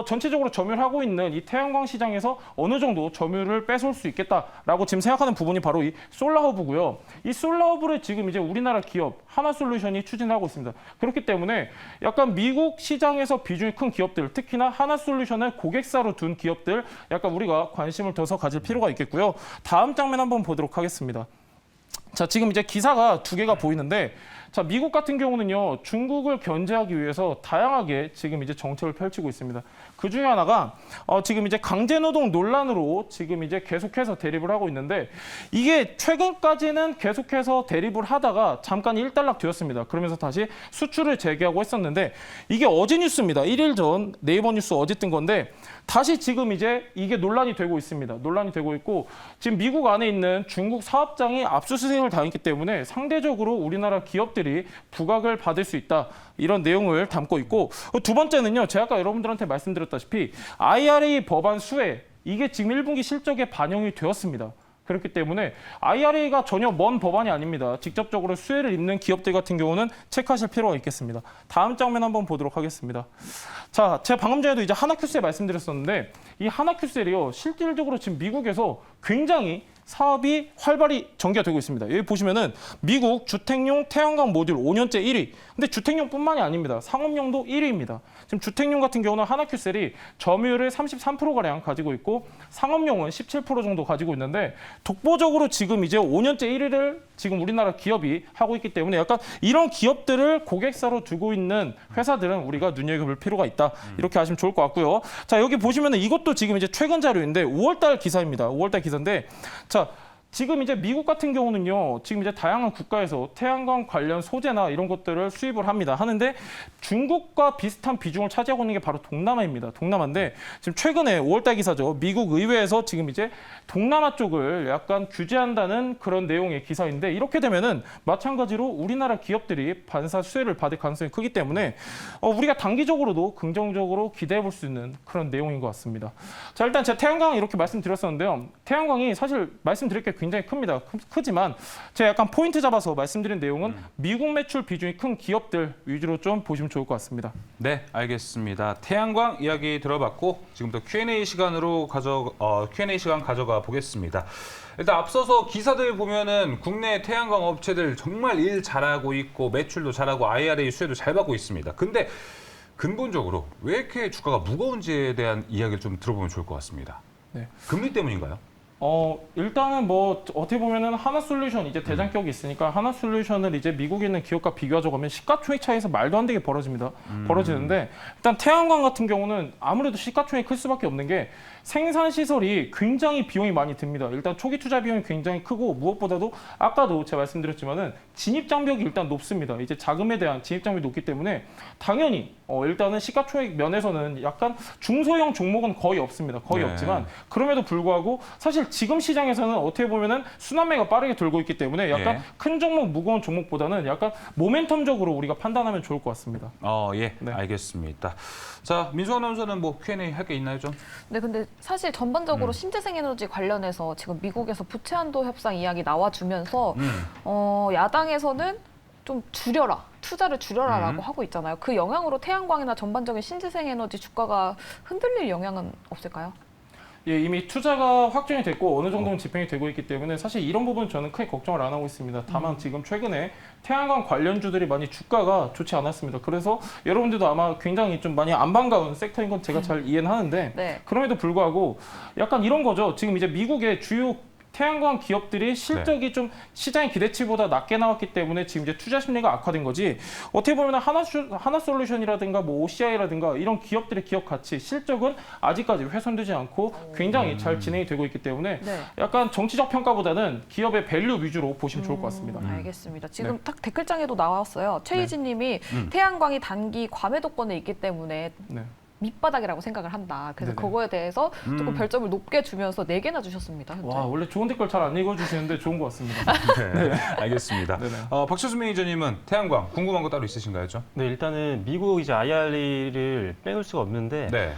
전체적으로 점유하고 있는 이 태양광 시장에서 어느 정도 점유율을 뺏어올 수 있겠다라고 지금 생각하는 부분이 바로 이 솔라허브고요. 이 솔라허브를 지금 이제 우리나라 기업 하나솔루션이 추진하고 있습니다. 그렇기 때문에 약간 미국 시장에서 비중이 큰 기업들, 특히나 하나솔루션을 고객사로 둔 기업들 약간 우리가 관심을 둬서 가질 필요가 있겠고요. 다음 장면 한번 보도록 하겠습니다. 자, 지금 이제 기사가 두 개가 보이는데, 자, 미국 같은 경우는요, 중국을 견제하기 위해서 다양하게 지금 이제 정책을 펼치고 있습니다. 그 중에 하나가 지금 이제 강제노동 논란으로 지금 이제 계속해서 대립을 하고 있는데, 이게 최근까지는 계속해서 대립을 하다가 잠깐 일단락 되었습니다. 그러면서 다시 수출을 재개하고 했었는데, 이게 어제 뉴스입니다. 1일 전 네이버 뉴스 어제 뜬 건데, 다시 지금 이제 이게 논란이 되고 있습니다. 논란이 되고 있고, 지금 미국 안에 있는 중국 사업장이 압수수색을 당했기 때문에 상대적으로 우리나라 기업들이 부각을 받을 수 있다. 이런 내용을 담고 있고, 두 번째는요, 제가 아까 여러분들한테 말씀드렸다시피 IRA 법안 수혜, 이게 지금 1분기 실적에 반영이 되었습니다. 그렇기 때문에 IRA가 전혀 먼 법안이 아닙니다. 직접적으로 수혜를 입는 기업들 같은 경우는 체크하실 필요가 있겠습니다. 다음 장면 한번 보도록 하겠습니다. 자, 제가 방금 전에도 이제 하나큐셀 말씀드렸었는데, 이 하나큐셀이요, 실질적으로 지금 미국에서 굉장히 사업이 활발히 전개가 되고 있습니다. 여기 보시면은 미국 주택용 태양광 모듈 5년째 1위. 근데 주택용뿐만이 아닙니다. 상업용도 1위입니다. 지금 주택용 같은 경우는 하나큐셀이 점유율을 33%가량 가지고 있고 상업용은 17% 정도 가지고 있는데, 독보적으로 지금 이제 5년째 1위를 지금 우리나라 기업이 하고 있기 때문에 약간 이런 기업들을 고객사로 두고 있는 회사들은 우리가 눈여겨볼 필요가 있다. 이렇게 하시면 좋을 것 같고요. 자, 여기 보시면은 이것도 지금 이제 최근 자료인데 5월달 기사입니다. 5월달 기사인데, 자, 지금 이제 미국 같은 경우는요, 지금 이제 다양한 국가에서 태양광 관련 소재나 이런 것들을 수입을 합니다. 하는데 중국과 비슷한 비중을 차지하고 있는 게 바로 동남아입니다. 동남아인데 지금 최근에 5월달 기사죠. 미국 의회에서 지금 이제 동남아 쪽을 약간 규제한다는 그런 내용의 기사인데, 이렇게 되면은 마찬가지로 우리나라 기업들이 반사 수혜를 받을 가능성이 크기 때문에 우리가 단기적으로도 긍정적으로 기대해 볼 수 있는 그런 내용인 것 같습니다. 자, 일단 제가 태양광 이렇게 말씀드렸었는데요. 태양광이 사실 말씀드릴 게 굉장히 큽니다. 크지만 제가 약간 포인트 잡아서 말씀드린 내용은 미국 매출 비중이 큰 기업들 위주로 좀 보시면 좋을 것 같습니다. 네, 알겠습니다. 태양광 이야기 들어봤고 지금부터 Q&A 시간으로 Q&A 시간 가져가 보겠습니다. 일단 앞서서 기사들 보면은 국내 태양광 업체들 정말 일 잘하고 있고 매출도 잘하고 IRA 수혜도 잘 받고 있습니다. 근데 근본적으로 왜 이렇게 주가가 무거운지에 대한 이야기를 좀 들어보면 좋을 것 같습니다. 네. 금리 때문인가요? 일단은 뭐 어떻게 보면은 하나솔루션 이제 대장격이 있으니까 하나솔루션을 이제 미국에 있는 기업과 비교하자고 하면 시가총액 차이에서 말도 안 되게 벌어지는데, 일단 태양광 같은 경우는 아무래도 시가총액이 클 수밖에 없는 게 생산 시설이 굉장히 비용이 많이 듭니다. 일단 초기 투자 비용이 굉장히 크고, 무엇보다도 아까도 제가 말씀드렸지만은 진입 장벽이 일단 높습니다. 이제 자금에 대한 진입 장벽이 높기 때문에 당연히 일단은 시가총액 면에서는 약간 중소형 종목은 거의 없습니다. 거의 네. 없지만 그럼에도 불구하고 사실 지금 시장에서는 어떻게 보면은 순환매가 빠르게 돌고 있기 때문에 약간 예. 큰 종목, 무거운 종목보다는 약간 모멘텀적으로 우리가 판단하면 좋을 것 같습니다. 예, 네. 알겠습니다. 자, 민수 아나운서는 뭐 Q&A 할 게 있나요, 좀? 네, 근데 사실 전반적으로 신재생에너지 관련해서 지금 미국에서 부채한도 협상 이야기 나와주면서 야당에서는 좀 줄여라, 투자를 줄여라라고 하고 있잖아요. 그 영향으로 태양광이나 전반적인 신재생에너지 주가가 흔들릴 영향은 없을까요? 예, 이미 투자가 확정이 됐고 어느 정도는 집행이 되고 있기 때문에 사실 이런 부분은 저는 크게 걱정을 안 하고 있습니다. 다만 지금 최근에 태양광 관련주들이 많이 주가가 좋지 않았습니다. 그래서 여러분들도 아마 굉장히 좀 많이 안 반가운 섹터인 건 제가 잘 이해는 하는데, 네. 그럼에도 불구하고 약간 이런 거죠. 지금 이제 미국의 주요 태양광 기업들이 실적이 좀 시장의 기대치보다 낮게 나왔기 때문에 지금 이제 투자 심리가 악화된 거지, 어떻게 보면 하나솔루션이라든가 뭐 OCI라든가 이런 기업들의 기업 가치, 실적은 아직까지 훼손되지 않고 굉장히 잘 진행이 되고 있기 때문에 네. 약간 정치적 평가보다는 기업의 밸류 위주로 보시면 좋을 것 같습니다. 알겠습니다. 지금 딱 댓글장에도 나왔어요. 최희진 님이 태양광이 단기 과매도권에 있기 때문에 네. 밑바닥이라고 생각을 한다. 그래서 네네. 그거에 대해서 조금 별점을 높게 주면서 4개나 주셨습니다. 현재. 와, 원래 좋은 댓글 잘 안 읽어주시는데 좋은 것 같습니다. 네, 알겠습니다. 네네. 박철수 매니저님은 태양광 궁금한 거 따로 있으신가요, 좀? 네, 일단은 미국 이제 IRA를 빼놓을 수가 없는데, 네.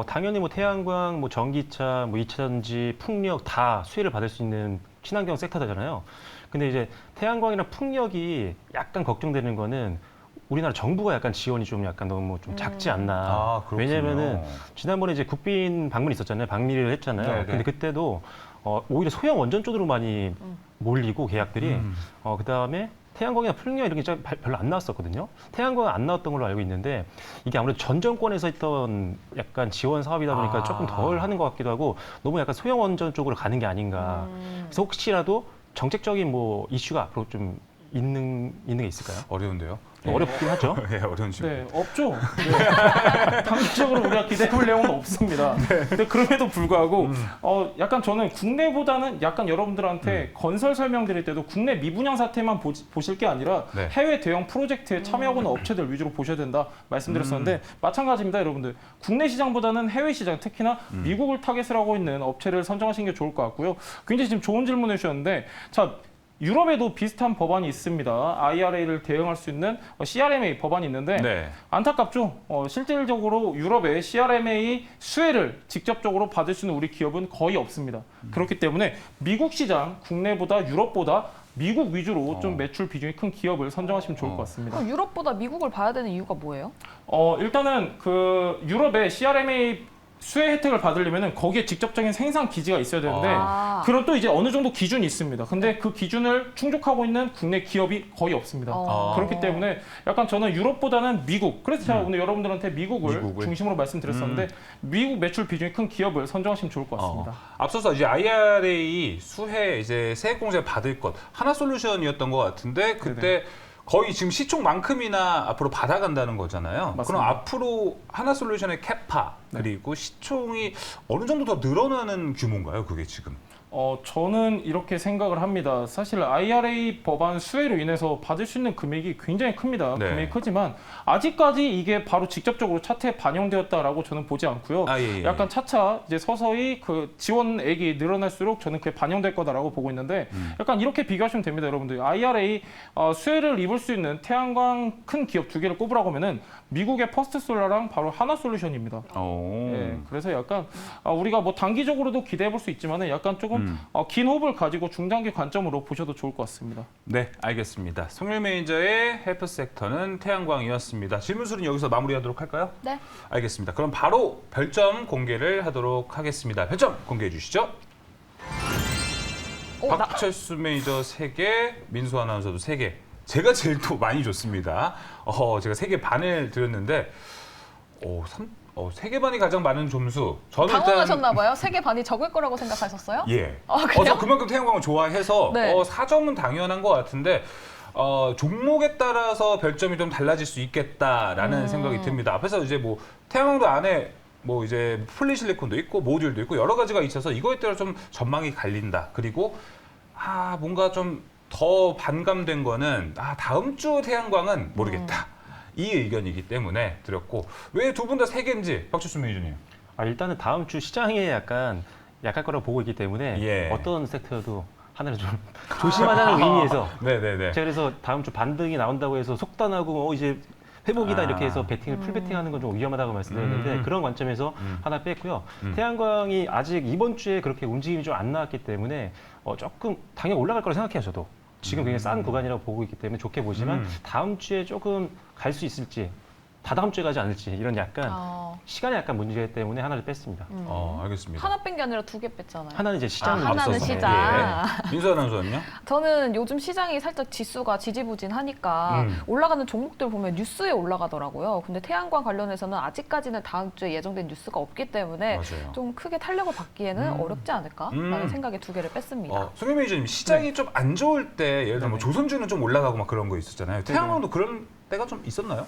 당연히 뭐 태양광, 뭐 전기차, 뭐 2차전지, 풍력 다 수혜를 받을 수 있는 친환경 섹터잖아요. 근데 이제 태양광이나 풍력이 약간 걱정되는 거는 우리나라 정부가 약간 지원이 좀 약간 너무 좀 작지 않나. 아, 그렇군요. 왜냐면은 지난번에 이제 국빈 방문 있었잖아요. 방미를 했잖아요. 네네. 근데 그때도 오히려 소형 원전 쪽으로 많이 몰리고 계약들이 그다음에 태양광이나 풍력 이런 게 별로 안 나왔었거든요. 태양광은 안 나왔던 걸로 알고 있는데 이게 아무래도 전 정권에서 했던 약간 지원 사업이다 보니까 조금 덜 하는 것 같기도 하고 너무 약간 소형 원전 쪽으로 가는 게 아닌가. 그래서 혹시라도 정책적인 뭐 이슈가 앞으로 좀 있는 게 있을까요? 어려운데요. 어렵긴 하죠. 네, 어려운 질문. 네, 없죠. 네. 단기적으로 우리가 기대해볼 내용은 없습니다. 근데 그럼에도 불구하고 약간 저는 국내보다는 약간 여러분들한테 건설 설명드릴 때도 국내 미분양 사태만 보실 게 아니라 네. 해외 대형 프로젝트에 참여하고 있는 업체들 위주로 보셔야 된다 말씀드렸었는데 마찬가지입니다, 여러분들. 국내 시장보다는 해외 시장, 특히나 미국을 타겟을 하고 있는 업체를 선정하시는 게 좋을 것 같고요. 굉장히 지금 좋은 질문을 주셨는데 자. 유럽에도 비슷한 법안이 있습니다. IRA를 대응할 수 있는 CRMA 법안이 있는데 네. 안타깝죠. 실질적으로 유럽의 CRMA 수혜를 직접적으로 받을 수 있는 우리 기업은 거의 없습니다. 그렇기 때문에 미국 시장, 국내보다 유럽보다 미국 위주로 좀 매출 비중이 큰 기업을 선정하시면 좋을 것 같습니다. 그럼 유럽보다 미국을 봐야 되는 이유가 뭐예요? 일단은 그 유럽의 CRMA 수혜 혜택을 받으려면 거기에 직접적인 생산 기지가 있어야 되는데 그런 또 이제 어느 정도 기준이 있습니다. 근데 그 기준을 충족하고 있는 국내 기업이 거의 없습니다. 그렇기 때문에 약간 저는 유럽보다는 미국, 그래서 제가 오늘 여러분들한테 미국을 중심으로 말씀드렸었는데 미국 매출 비중이 큰 기업을 선정하시면 좋을 것 같습니다. 앞서서 이제 IRA 수혜 이제 세액공제 받을 것 하나솔루션이었던 것 같은데 그때 네네. 거의 지금 시총만큼이나 앞으로 받아간다는 거잖아요. 맞습니다. 그럼 앞으로 하나솔루션의 캐파 그리고 시총이 어느 정도 더 늘어나는 규모인가요? 그게 지금? 저는 이렇게 생각을 합니다. 사실 IRA 법안 수혜로 인해서 받을 수 있는 금액이 굉장히 큽니다. 네. 금액이 크지만 아직까지 이게 바로 직접적으로 차트에 반영되었다라고 저는 보지 않고요. 예. 약간 차차 이제 서서히 그 지원액이 늘어날수록 저는 그게 반영될 거다라고 보고 있는데 약간 이렇게 비교하시면 됩니다, 여러분들. IRA 수혜를 입을 수 있는 태양광 큰 기업 두 개를 꼽으라고 하면은 미국의 퍼스트솔라랑 바로 하나솔루션입니다. 네, 그래서 약간 우리가 뭐 단기적으로도 기대해 볼 수 있지만은 약간 조금 긴 호흡을 가지고 중단기 관점으로 보셔도 좋을 것 같습니다. 네, 알겠습니다. 송일 매니저의 헬프 섹터는 태양광이었습니다. 질문 수는 여기서 마무리하도록 할까요? 네. 알겠습니다. 그럼 바로 별점 공개를 하도록 하겠습니다. 별점 공개해 주시죠. 박철수 매니저 3개, 민수 아나운서도 3개. 제가 제일 또 많이 줬습니다. 제가 3개 반을 드렸는데 3개 반이 가장 많은 점수. 저는 당황하셨나 봐요. 3개 반이 적을 거라고 생각하셨어요? 예. 그래요? 저 그만큼 태양광을 좋아해서 네. 4점은 당연한 것 같은데 종목에 따라서 별점이 좀 달라질 수 있겠다라는 생각이 듭니다. 앞에서 이제 뭐 태양광도 안에 뭐 이제 폴리실리콘도 있고 모듈도 있고 여러 가지가 있어서 이거에 따라 좀 전망이 갈린다. 그리고 뭔가 좀 더 반감된 거는 다음 주 태양광은 모르겠다. 이 의견이기 때문에 드렸고 왜 두 분 다 3개인지 박철수 매니저님. 일단은 다음 주 시장에 약간 약할 거라고 보고 있기 때문에 어떤 섹터도 하나를 좀 조심하자는 의미에서 네네네. 제가 그래서 다음 주 반등이 나온다고 해서 속단하고 이제 회복이다 이렇게 해서 베팅을 풀베팅하는 건 좀 위험하다고 말씀드렸는데 그런 관점에서 하나 뺐고요. 태양광이 아직 이번 주에 그렇게 움직임이 좀 안 나왔기 때문에 조금 당연히 올라갈 거라 생각해요, 저도. 지금 굉장히 싼 구간이라고 보고 있기 때문에 좋게 보지만 다음 주에 조금 갈 수 있을지 다다음 주에 가지 않을지 이런 약간 시간에 약간 문제 때문에 하나를 뺐습니다. 알겠습니다. 하나 뺀 게 아니라 2개 뺐잖아요. 하나는 이제 시장을 하나는 앞서서. 시장. 민수 아나운서는요? 저는 요즘 시장이 살짝 지수가 지지부진하니까 올라가는 종목들 보면 뉴스에 올라가더라고요. 근데 태양광 관련해서는 아직까지는 다음 주에 예정된 뉴스가 없기 때문에 맞아요. 좀 크게 탄력을 받기에는 어렵지 않을까라는 생각에 2개를 뺐습니다. 송일 매니저님, 시장이 좀 안 좋을 때 예를 들면 뭐 조선주는 좀 올라가고 막 그런 거 있었잖아요. 태양광도 그런 때가 좀 있었나요?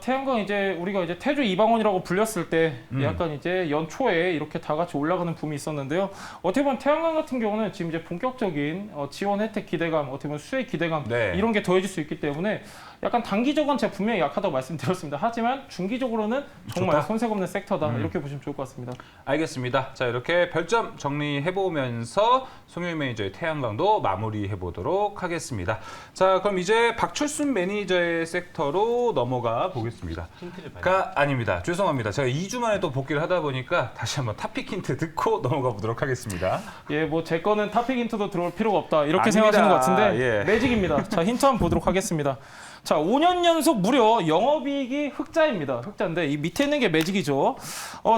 태양광 이제 우리가 이제 태조 이방원이라고 불렸을 때 약간 이제 연초에 이렇게 다 같이 올라가는 붐이 있었는데요. 어떻게 보면 태양광 같은 경우는 지금 이제 본격적인 지원 혜택 기대감, 어떻게 보면 수혜 기대감 이런 게 더해질 수 있기 때문에 약간 단기적으로는 제가 분명히 약하다고 말씀드렸습니다. 하지만 중기적으로는 정말 좋다. 손색 없는 섹터다 이렇게 보시면 좋을 것 같습니다. 알겠습니다. 자, 이렇게 별점 정리해보면서 송일 매니저의 태양광도 마무리해보도록 하겠습니다. 자, 그럼 이제 박철순 매니저의 섹터로 넘어가 보겠습니다. 보겠습니다. 힌트를 봐요. 가 아닙니다. 죄송합니다. 제가 2주 만에 또 복귀를 하다 보니까 다시 한번 탑픽 힌트 듣고 넘어가 보도록 하겠습니다. 예, 뭐 제 거는 탑픽 힌트도 들어올 필요가 없다 이렇게 아닙니다. 생각하시는 것 같은데 예. 매직입니다. 자, 힌트 한번 보도록 하겠습니다. 자, 5년 연속 무려 영업이익이 흑자입니다. 흑자인데 이 밑에 있는 게 매직이죠.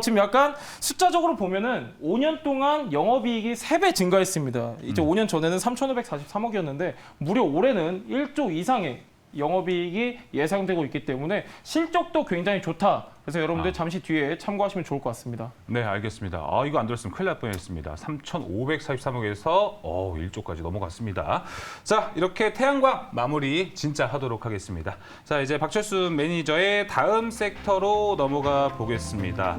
지금 약간 숫자적으로 보면은 5년 동안 영업이익이 3배 증가했습니다. 이제 5년 전에는 3,543억이었는데 무려 올해는 1조 이상의 영업이익이 예상되고 있기 때문에 실적도 굉장히 좋다. 그래서 여러분들 잠시 뒤에 참고하시면 좋을 것 같습니다. 네, 알겠습니다. 이거 안 들었으면 큰일 날 뻔했습니다. 3,543억에서 1조까지 넘어갔습니다. 자, 이렇게 태양광 마무리 진짜 하도록 하겠습니다. 자, 이제 박철순 매니저의 다음 섹터로 넘어가 보겠습니다.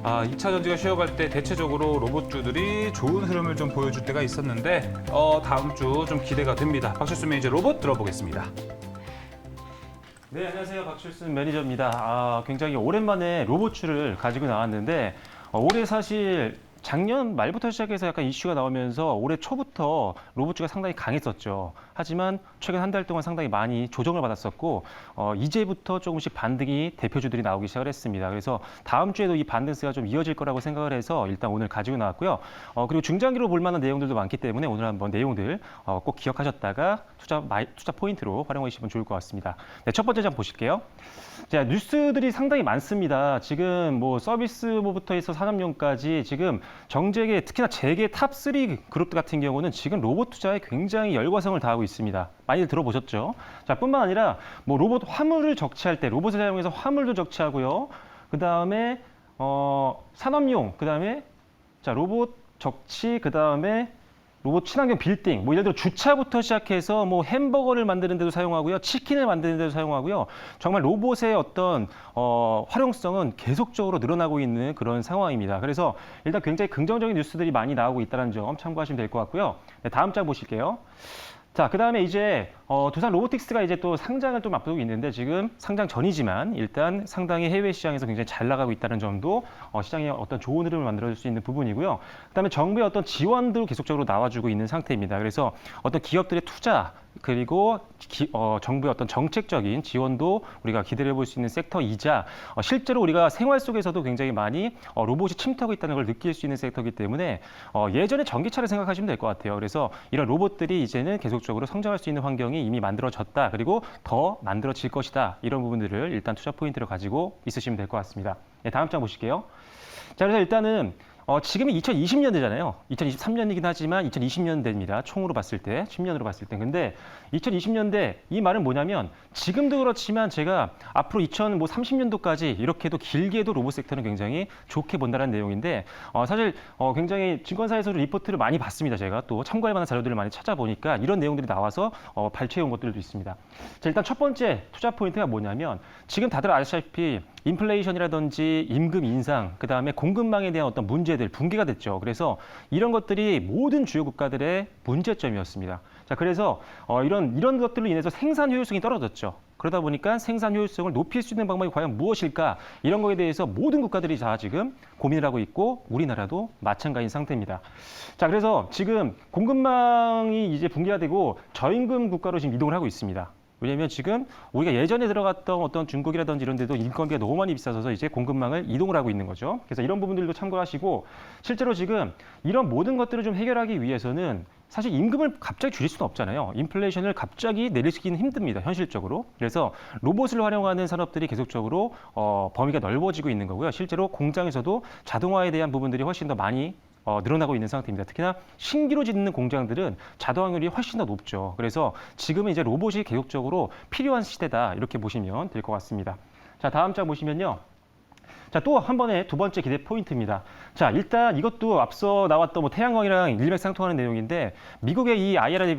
2차 전지가 쉬어갈 때 대체적으로 로봇주들이 좋은 흐름을 좀 보여줄 때가 있었는데 다음 주 좀 기대가 됩니다. 박철순 매니저 로봇 들어보겠습니다. 네, 안녕하세요. 박철순 매니저입니다. 굉장히 오랜만에 로봇주를 가지고 나왔는데 올해 사실 작년 말부터 시작해서 약간 이슈가 나오면서 올해 초부터 로봇주가 상당히 강했었죠. 하지만 최근 한 달 동안 상당히 많이 조정을 받았었고 이제부터 조금씩 반등이 대표주들이 나오기 시작을 했습니다. 그래서 다음 주에도 이 반등세가 좀 이어질 거라고 생각을 해서 일단 오늘 가지고 나왔고요. 그리고 중장기로 볼 만한 내용들도 많기 때문에 오늘 한번 내용들 꼭 기억하셨다가 투자 포인트로 활용하시면 좋을 것 같습니다. 네, 첫 번째 장 보실게요. 자, 뉴스들이 상당히 많습니다. 지금 뭐 서비스부터 해서 산업용까지 지금 정재계 특히나 재계 탑3 그룹들 같은 경우는 지금 로봇 투자에 굉장히 열과성을 다하고 있습니다. 많이들 들어보셨죠? 자, 뿐만 아니라 뭐 로봇 화물을 적치할 때 로봇을 사용해서 화물도 적치하고요. 그다음에 산업용, 그다음에 자, 로봇 적치, 그다음에 로봇 친환경 빌딩, 뭐 예를 들어 주차부터 시작해서 뭐 햄버거를 만드는 데도 사용하고요, 치킨을 만드는 데도 사용하고요. 정말 로봇의 어떤 활용성은 계속적으로 늘어나고 있는 그런 상황입니다. 그래서 일단 굉장히 긍정적인 뉴스들이 많이 나오고 있다는 점 참고하시면 될 것 같고요. 네, 다음 장 보실게요. 자, 그다음에 이제 두산 로보틱스가 이제 또 상장을 좀 앞두고 있는데 지금 상장 전이지만 일단 상당히 해외 시장에서 굉장히 잘 나가고 있다는 점도 시장에 어떤 좋은 흐름을 만들어줄 수 있는 부분이고요. 그다음에 정부의 어떤 지원도 계속적으로 나와주고 있는 상태입니다. 그래서 어떤 기업들의 투자 그리고 정부의 어떤 정책적인 지원도 우리가 기대를 해볼 수 있는 섹터이자 실제로 우리가 생활 속에서도 굉장히 많이 로봇이 침투하고 있다는 걸 느낄 수 있는 섹터이기 때문에 예전에 전기차를 생각하시면 될 것 같아요. 그래서 이런 로봇들이 이제는 계속적으로 성장할 수 있는 환경이 이미 만들어졌다. 그리고 더 만들어질 것이다. 이런 부분들을 일단 투자 포인트로 가지고 있으시면 될 것 같습니다. 네, 다음 장 보실게요. 자, 그래서 일단은 지금이 2020년대잖아요. 2023년이긴 하지만 2020년대입니다. 총으로 봤을 때, 10년으로 봤을 때. 근데 2020년대 이 말은 뭐냐면 지금도 그렇지만 제가 앞으로 2030년도까지 이렇게도 길게도 로봇 섹터는 굉장히 좋게 본다는 내용인데 사실 굉장히 증권사에서 리포트를 많이 봤습니다. 제가 또 참고할 만한 자료들을 많이 찾아보니까 이런 내용들이 나와서 발췌해온 것들도 있습니다. 자, 일단 첫 번째 투자 포인트가 뭐냐면 지금 다들 아시다시피 인플레이션이라든지 임금 인상, 그다음에 공급망에 대한 어떤 문제들 붕괴가 됐죠. 그래서 이런 것들이 모든 주요 국가들의 문제점이었습니다. 자, 그래서 이런 것들로 인해서 생산 효율성이 떨어졌죠. 그러다 보니까 생산 효율성을 높일 수 있는 방법이 과연 무엇일까? 이런 거에 대해서 모든 국가들이 다 지금 고민을 하고 있고 우리나라도 마찬가지인 상태입니다. 자, 그래서 지금 공급망이 이제 붕괴가 되고 저임금 국가로 지금 이동을 하고 있습니다. 왜냐하면 지금 우리가 예전에 들어갔던 어떤 중국이라든지 이런 데도 인건비가 너무 많이 비싸서 이제 공급망을 이동을 하고 있는 거죠. 그래서 이런 부분들도 참고하시고 실제로 지금 이런 모든 것들을 좀 해결하기 위해서는 사실 임금을 갑자기 줄일 수는 없잖아요. 인플레이션을 갑자기 내리시기는 힘듭니다. 현실적으로. 그래서 로봇을 활용하는 산업들이 계속적으로 범위가 넓어지고 있는 거고요. 실제로 공장에서도 자동화에 대한 부분들이 훨씬 더 많이 늘어나고 있는 상태입니다. 특히나 신기로 짓는 공장들은 자동화율이 훨씬 더 높죠. 그래서 지금은 이제 로봇이 계속적으로 필요한 시대다. 이렇게 보시면 될 것 같습니다. 자, 다음 장 보시면요. 자, 또 한 번에 두 번째 기대 포인트입니다. 자, 일단 이것도 앞서 나왔던 뭐 태양광이랑 일맥상통하는 내용인데 미국의 이 IRA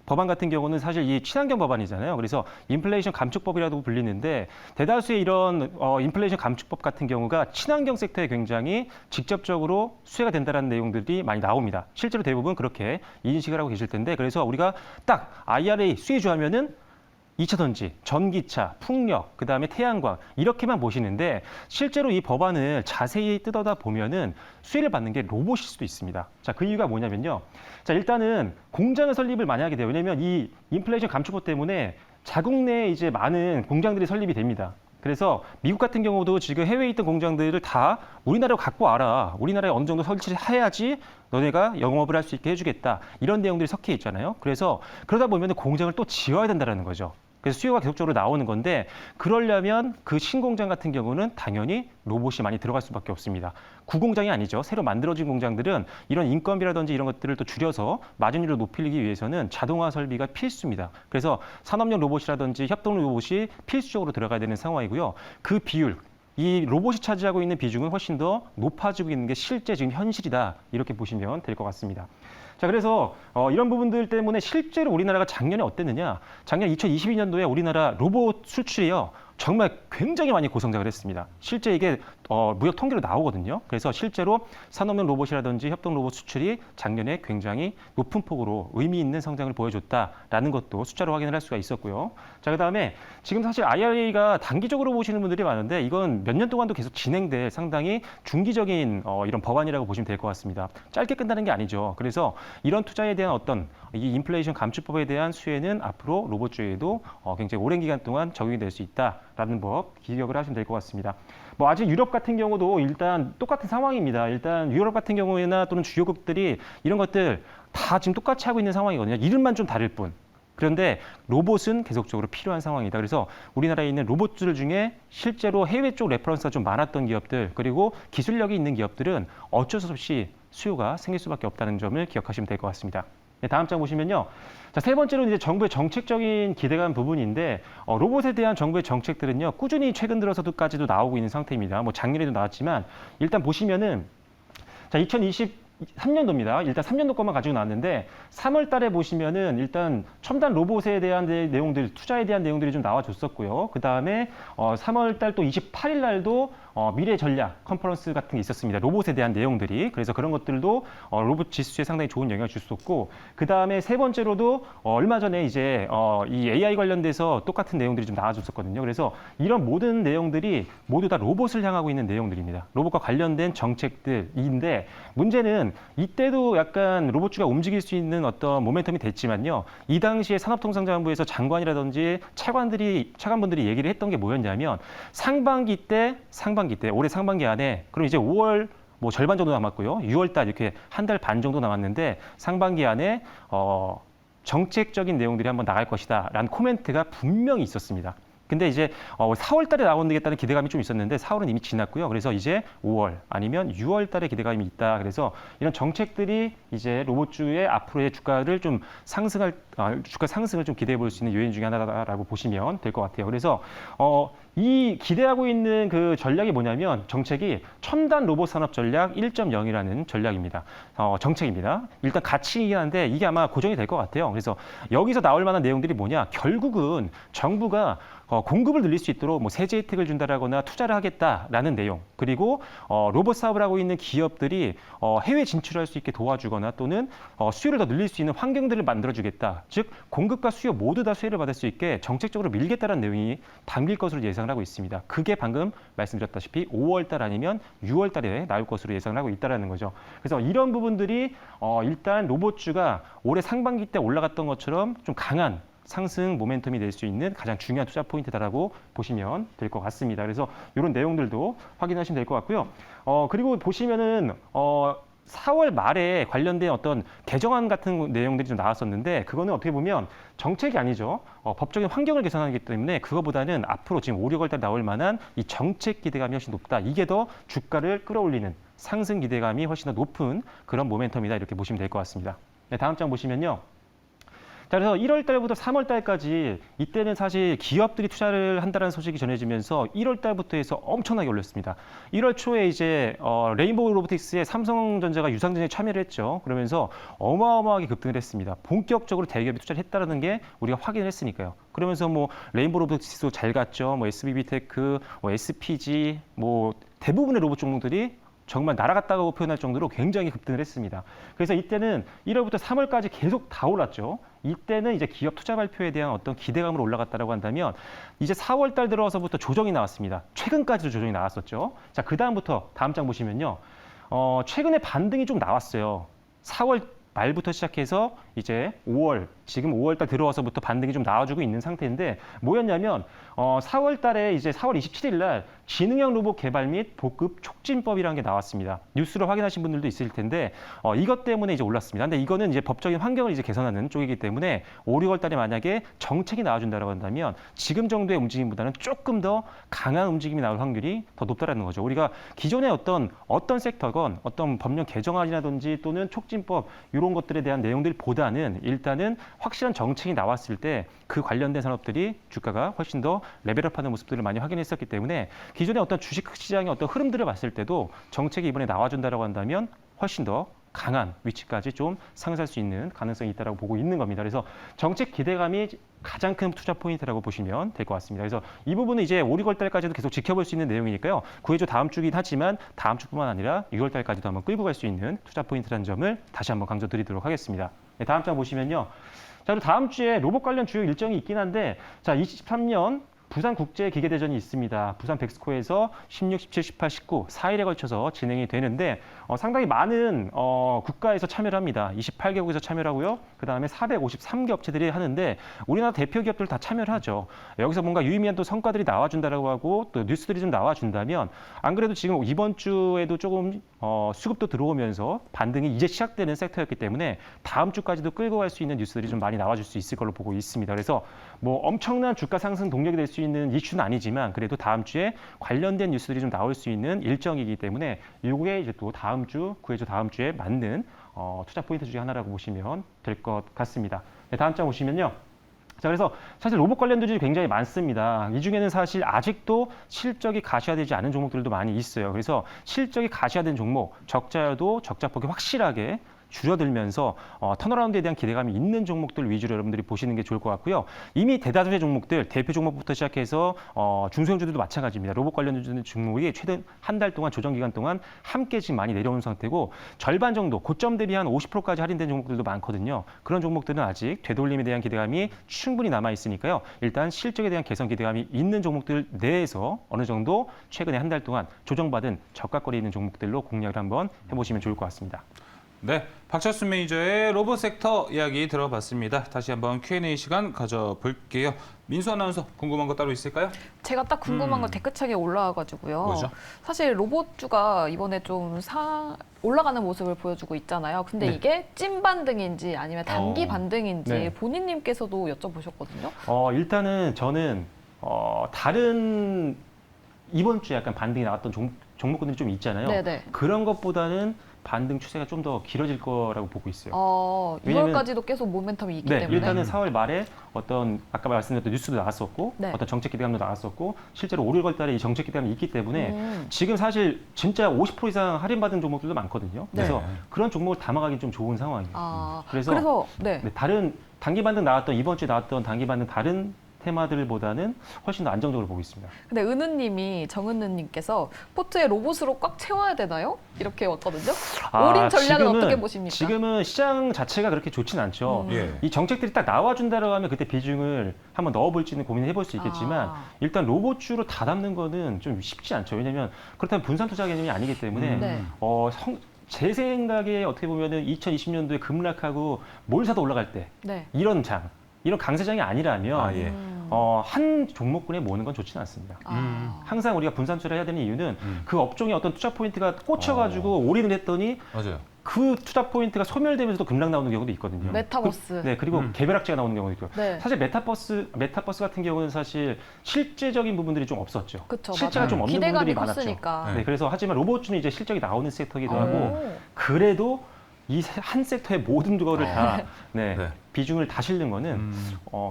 법안 같은 경우는 사실 이 친환경 법안이잖아요. 그래서 인플레이션 감축법이라고 불리는데 대다수의 이런 인플레이션 감축법 같은 경우가 친환경 섹터에 굉장히 직접적으로 수혜가 된다는 내용들이 많이 나옵니다. 실제로 대부분 그렇게 인식을 하고 계실 텐데 그래서 우리가 딱 IRA 수혜주 하면은 2차 전지, 전기차, 풍력, 그다음에 태양광 이렇게만 보시는데 실제로 이 법안을 자세히 뜯어다 보면은 수혜를 받는 게 로봇일 수도 있습니다. 자, 그 이유가 뭐냐면요. 자, 일단은 공장을 설립을 많이 하게 돼요. 왜냐면 이 인플레이션 감축법 때문에 자국 내에 이제 많은 공장들이 설립이 됩니다. 그래서 미국 같은 경우도 지금 해외에 있던 공장들을 다 우리나라로 갖고 와라. 우리나라에 어느 정도 설치를 해야지 너네가 영업을 할 수 있게 해주겠다. 이런 내용들이 섞여 있잖아요. 그래서 그러다 보면 공장을 또 지어야 된다는 거죠. 그래서 수요가 계속적으로 나오는 건데 그러려면 그 신공장 같은 경우는 당연히 로봇이 많이 들어갈 수밖에 없습니다. 구공장이 아니죠. 새로 만들어진 공장들은 이런 인건비라든지 이런 것들을 또 줄여서 마진율을 높이기 위해서는 자동화 설비가 필수입니다. 그래서 산업용 로봇이라든지 협동 로봇이 필수적으로 들어가야 되는 상황이고요. 그 비율, 이 로봇이 차지하고 있는 비중은 훨씬 더 높아지고 있는 게 실제 지금 현실이다. 이렇게 보시면 될 것 같습니다. 자, 그래서 이런 부분들 때문에 실제로 우리나라가 작년에 어땠느냐? 작년 2022년도에 우리나라 로봇 수출이요. 정말 굉장히 많이 고성장을 했습니다. 실제 이게 무역 통계로 나오거든요. 그래서 실제로 산업용 로봇이라든지 협동 로봇 수출이 작년에 굉장히 높은 폭으로 의미 있는 성장을 보여줬다라는 것도 숫자로 확인을 할 수가 있었고요. 자, 그다음에 지금 사실 IRA가 단기적으로 보시는 분들이 많은데 이건 몇 년 동안도 계속 진행될 상당히 중기적인 이런 법안이라고 보시면 될 것 같습니다. 짧게 끝나는 게 아니죠. 그래서 이런 투자에 대한 어떤 이 인플레이션 감축법에 대한 수혜는 앞으로 로봇주에도 굉장히 오랜 기간 동안 적용이 될 수 있다라는 법 기억을 하시면 될 것 같습니다. 뭐 아직 유럽 같은 경우도 일단 똑같은 상황입니다. 일단 유럽 같은 경우에나 또는 주요국들이 이런 것들 다 지금 똑같이 하고 있는 상황이거든요. 이름만 좀 다를 뿐. 그런데 로봇은 계속적으로 필요한 상황이다. 그래서 우리나라에 있는 로봇들 중에 실제로 해외 쪽 레퍼런스가 좀 많았던 기업들 그리고 기술력이 있는 기업들은 어쩔 수 없이 수요가 생길 수밖에 없다는 점을 기억하시면 될 것 같습니다. 네, 다음 장 보시면요. 자, 세 번째로는 이제 정부의 정책적인 기대감 부분인데 로봇에 대한 정부의 정책들은요. 꾸준히 최근 들어서도까지도 나오고 있는 상태입니다. 뭐 작년에도 나왔지만 일단 보시면은 자, 2023년도입니다. 일단 3년도 것만 가지고 나왔는데 3월 달에 보시면은 일단 첨단 로봇에 대한 내용들, 투자에 대한 내용들이 좀 나와줬었고요. 그 다음에 3월 달 또 28일 날도 미래 전략 컨퍼런스 같은 게 있었습니다. 로봇에 대한 내용들이. 그래서 그런 것들도 로봇 지수에 상당히 좋은 영향을 줬었고, 그 다음에 세 번째로도 얼마 전에 이제 이 AI 관련돼서 똑같은 내용들이 좀 나와줬었거든요. 그래서 이런 모든 내용들이 모두 다 로봇을 향하고 있는 내용들입니다. 로봇과 관련된 정책들인데 문제는 이때도 약간 로봇주가 움직일 수 있는 어떤 모멘텀이 됐지만요. 이 당시에 산업통상자원부에서 장관이라든지 차관분들이 얘기를 했던 게 뭐였냐면 상반기 때 올해 상반기 안에 그럼 이제 5월 뭐 절반 정도 남았고요. 6월 달 이렇게 한 달 반 정도 남았는데 상반기 안에 정책적인 내용들이 한번 나갈 것이다라는 코멘트가 분명히 있었습니다. 근데 이제 4월 달에 나오겠다는 기대감이 좀 있었는데 4월은 이미 지났고요. 그래서 이제 5월 아니면 6월 달에 기대감이 있다. 그래서 이런 정책들이 이제 로봇주의 앞으로의 주가를 좀 주가 상승을 좀 기대해 볼 수 있는 요인 중에 하나라고 보시면 될 것 같아요. 그래서 이 기대하고 있는 그 전략이 뭐냐면 정책이 첨단 로봇 산업 전략 1.0이라는 전략입니다. 정책입니다. 일단 가치이긴 한데 이게 아마 고정이 될 것 같아요. 그래서 여기서 나올 만한 내용들이 뭐냐? 결국은 정부가 공급을 늘릴 수 있도록 뭐 세제 혜택을 준다라거나 투자를 하겠다라는 내용, 그리고 로봇 사업을 하고 있는 기업들이 해외 진출할 수 있게 도와주거나 또는 수요를 더 늘릴 수 있는 환경들을 만들어주겠다. 즉 공급과 수요 모두 다 수혜를 받을 수 있게 정책적으로 밀겠다는 내용이 담길 것으로 예상을 하고 있습니다. 그게 방금 말씀드렸다시피 5월 달 아니면 6월 달에 나올 것으로 예상을 하고 있다는 거죠. 그래서 이런 부분들이 일단 로봇주가 올해 상반기 때 올라갔던 것처럼 좀 강한 상승 모멘텀이 될 수 있는 가장 중요한 투자 포인트다라고 보시면 될 것 같습니다. 그래서 이런 내용들도 확인하시면 될 것 같고요. 그리고 보시면은 4월 말에 관련된 어떤 개정안 같은 내용들이 좀 나왔었는데 그거는 어떻게 보면 정책이 아니죠. 법적인 환경을 개선하기 때문에 그거보다는 앞으로 지금 5, 6월 달 나올 만한 이 정책 기대감이 훨씬 높다. 이게 더 주가를 끌어올리는 상승 기대감이 훨씬 더 높은 그런 모멘텀이다. 이렇게 보시면 될 것 같습니다. 네, 다음 장 보시면요. 자, 그래서 1월 달부터 3월 달까지 이때는 사실 기업들이 투자를 한다는 소식이 전해지면서 1월 달부터 해서 엄청나게 올렸습니다. 1월 초에 이제 레인보우 로보틱스에 삼성전자가 유상증에 참여를 했죠. 그러면서 어마어마하게 급등을 했습니다. 본격적으로 대기업이 투자를 했다는 게 우리가 확인을 했으니까요. 그러면서 뭐 레인보우 로보틱스도 잘 갔죠. 뭐 SBB테크, 뭐 SPG, 뭐 대부분의 로봇 종목들이 정말 날아갔다고 표현할 정도로 굉장히 급등을 했습니다. 그래서 이때는 1월부터 3월까지 계속 다 올랐죠. 이때는 이제 기업 투자 발표에 대한 어떤 기대감으로 올라갔다라고 한다면 이제 4월 달 들어서부터 조정이 나왔습니다. 최근까지도 조정이 나왔었죠. 자, 그 다음부터 다음 장 보시면요. 최근에 반등이 좀 나왔어요. 4월 말부터 시작해서 이제 지금 5월달 들어와서부터 반등이 좀 나와주고 있는 상태인데 뭐였냐면 4월달에 이제 4월 27일 날 지능형 로봇 개발 및 보급 촉진법이라는 게 나왔습니다. 뉴스로 확인하신 분들도 있을 텐데 이것 때문에 이제 올랐습니다. 근데 이거는 이제 법적인 환경을 이제 개선하는 쪽이기 때문에 5, 6월달에 만약에 정책이 나와준다고 한다면 지금 정도의 움직임보다는 조금 더 강한 움직임이 나올 확률이 더 높다라는 거죠. 우리가 기존의 어떤 섹터건 어떤 법령 개정안이라든지 또는 촉진법 이런 것들에 대한 내용들보다는 일단은 확실한 정책이 나왔을 때 그 관련된 산업들이 주가가 훨씬 더 레벨업하는 모습들을 많이 확인했었기 때문에 기존의 어떤 주식 시장의 어떤 흐름들을 봤을 때도 정책이 이번에 나와준다라고 한다면 훨씬 더 강한 위치까지 좀 상승할 수 있는 가능성이 있다고 보고 있는 겁니다. 그래서 정책 기대감이 가장 큰 투자 포인트라고 보시면 될 것 같습니다. 그래서 이 부분은 이제 5, 6월 달까지도 계속 지켜볼 수 있는 내용이니까요. 구해줘 다음 주긴 하지만 다음 주뿐만 아니라 6월 달까지도 한번 끌고 갈 수 있는 투자 포인트라는 점을 다시 한번 강조드리도록 하겠습니다. 네, 다음 장 보시면요. 자, 그리고 다음 주에 로봇 관련 주요 일정이 있긴 한데 자, 23년 부산국제기계대전이 있습니다. 부산 백스코에서 16, 17, 18, 19 4일에 걸쳐서 진행이 되는데 상당히 많은 국가에서 참여를 합니다. 28개국에서 참여를 하고요. 그다음에 453개 업체들이 하는데 우리나라 대표 기업들 다 참여를 하죠. 여기서 뭔가 유의미한 또 성과들이 나와준다라고 하고 또 뉴스들이 좀 나와준다면 안 그래도 지금 이번 주에도 조금 수급도 들어오면서 반등이 이제 시작되는 섹터였기 때문에 다음 주까지도 끌고 갈 수 있는 뉴스들이 좀 많이 나와줄 수 있을 걸로 보고 있습니다. 그래서 뭐 엄청난 주가 상승 동력이 될 수 있는 이슈는 아니지만 그래도 다음 주에 관련된 뉴스들이 좀 나올 수 있는 일정이기 때문에 이게 이제 또 다음 주, 구해줘 다음 주에 맞는 투자 포인트 중에 하나라고 보시면 될 것 같습니다. 네, 다음 장 보시면요. 자, 그래서 사실 로봇 관련주들이 굉장히 많습니다. 이 중에는 사실 아직도 실적이 가시화되지 않은 종목들도 많이 있어요. 그래서 실적이 가시화된 종목, 적자여도 적자폭이 확실하게 줄어들면서 턴어라운드에 대한 기대감이 있는 종목들 위주로 여러분들이 보시는 게 좋을 것 같고요. 이미 대다수의 종목들, 대표 종목부터 시작해서 중소형주들도 마찬가지입니다. 로봇 관련 종목이 최근 한 달 동안 조정 기간 동안 함께 지금 많이 내려오는 상태고 절반 정도 고점 대비 한 50%까지 할인된 종목들도 많거든요. 그런 종목들은 아직 되돌림에 대한 기대감이 충분히 남아 있으니까요. 일단 실적에 대한 개선 기대감이 있는 종목들 내에서 어느 정도 최근에 한 달 동안 조정받은 저가거리에 있는 종목들로 공략을 한번 해보시면 좋을 것 같습니다. 네, 박철순 매니저의 로봇 섹터 이야기 들어봤습니다. 다시 한번 Q&A 시간 가져볼게요. 민수 아나운서 궁금한 거 따로 있을까요? 제가 딱 궁금한 건 댓글창에 올라와가지고요. 뭐죠? 사실 로봇주가 이번에 좀 올라가는 모습을 보여주고 있잖아요. 근데 네. 이게 찐 반등인지 아니면 단기 반등인지 네. 본인님께서도 여쭤보셨거든요. 일단은 저는 다른 이번 주에 약간 반등이 나왔던 종목군들이 좀 있잖아요. 네네. 그런 것보다는 반등 추세가 좀 더 길어질 거라고 보고 있어요. 왜냐면 6월까지도 계속 모멘텀이 있기 때문에. 일단은 4월 말에 어떤 아까 말씀드렸던 뉴스도 나왔었고 네. 어떤 정책 기대감도 나왔었고 실제로 5, 6월 달에 이 정책 기대감이 있기 때문에 지금 사실 진짜 50% 이상 할인받은 종목들도 많거든요. 그래서 네. 그런 종목을 담아가기 좀 좋은 상황이에요. 그래서 네. 다른 단기 반등 나왔던 이번 주에 나왔던 단기 반등 다른 테마들보다는 훨씬 더 안정적으로 보고 있습니다. 근데 은우님이 정은우님께서 포트에 로봇으로 꽉 채워야 되나요? 이렇게 왔거든요. 올인 전략은 어떻게 보십니까? 지금은 시장 자체가 그렇게 좋진 않죠. 예. 이 정책들이 딱 나와준다고 하면 그때 비중을 한번 넣어볼지는 고민해볼 수 있겠지만 일단 로봇주로 다 담는 거는 좀 쉽지 않죠. 왜냐하면 그렇다면 분산 투자 개념이 아니기 때문에 네. 제 생각에 어떻게 보면은 2020년도에 급락하고 뭘 사도 올라갈 때 네. 이런 강세장이 아니라면 예. 한 종목군에 모으는 건 좋지는 않습니다. 항상 우리가 분산 투자를 해야 되는 이유는 그 업종의 어떤 투자 포인트가 꽂혀가지고 올인을 했더니 맞아요. 그 투자 포인트가 소멸되면서도 급락 나오는 경우도 있거든요. 메타버스. 그리고 개별학제가 나오는 경우도 있고요. 네. 사실 메타버스 같은 경우는 사실 실제적인 부분들이 좀 없었죠. 그쵸, 실제가 맞아요. 좀 없는 기대감이 부분들이 많았죠. 컸으니까. 네, 그래서 하지만 로봇주는 이제 실적이 나오는 섹터이기도 오. 하고 그래도 이 한 섹터의 모든 거를 다 네. 비중을 다 실는 거는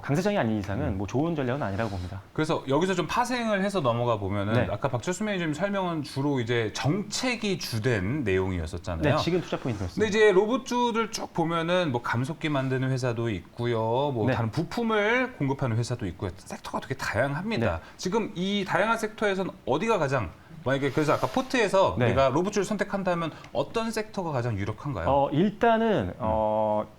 강세장이 아닌 이상은 뭐 좋은 전략은 아니라고 봅니다. 그래서 여기서 좀 파생을 해서 넘어가 보면은 네. 아까 박철수 매니저님 설명은 주로 이제 정책이 주된 내용이었었잖아요. 네, 지금 투자 포인트였습니다. 근데 이제 로봇주들 쭉 보면은 뭐 감속기 만드는 회사도 있고요, 뭐 네. 다른 부품을 공급하는 회사도 있고요. 섹터가 되게 다양합니다. 네. 지금 이 다양한 섹터에서는 어디가 가장 만약에 그래서 아까 포트에서 네. 내가 로봇주를 선택한다면 어떤 섹터가 가장 유력한가요? 일단은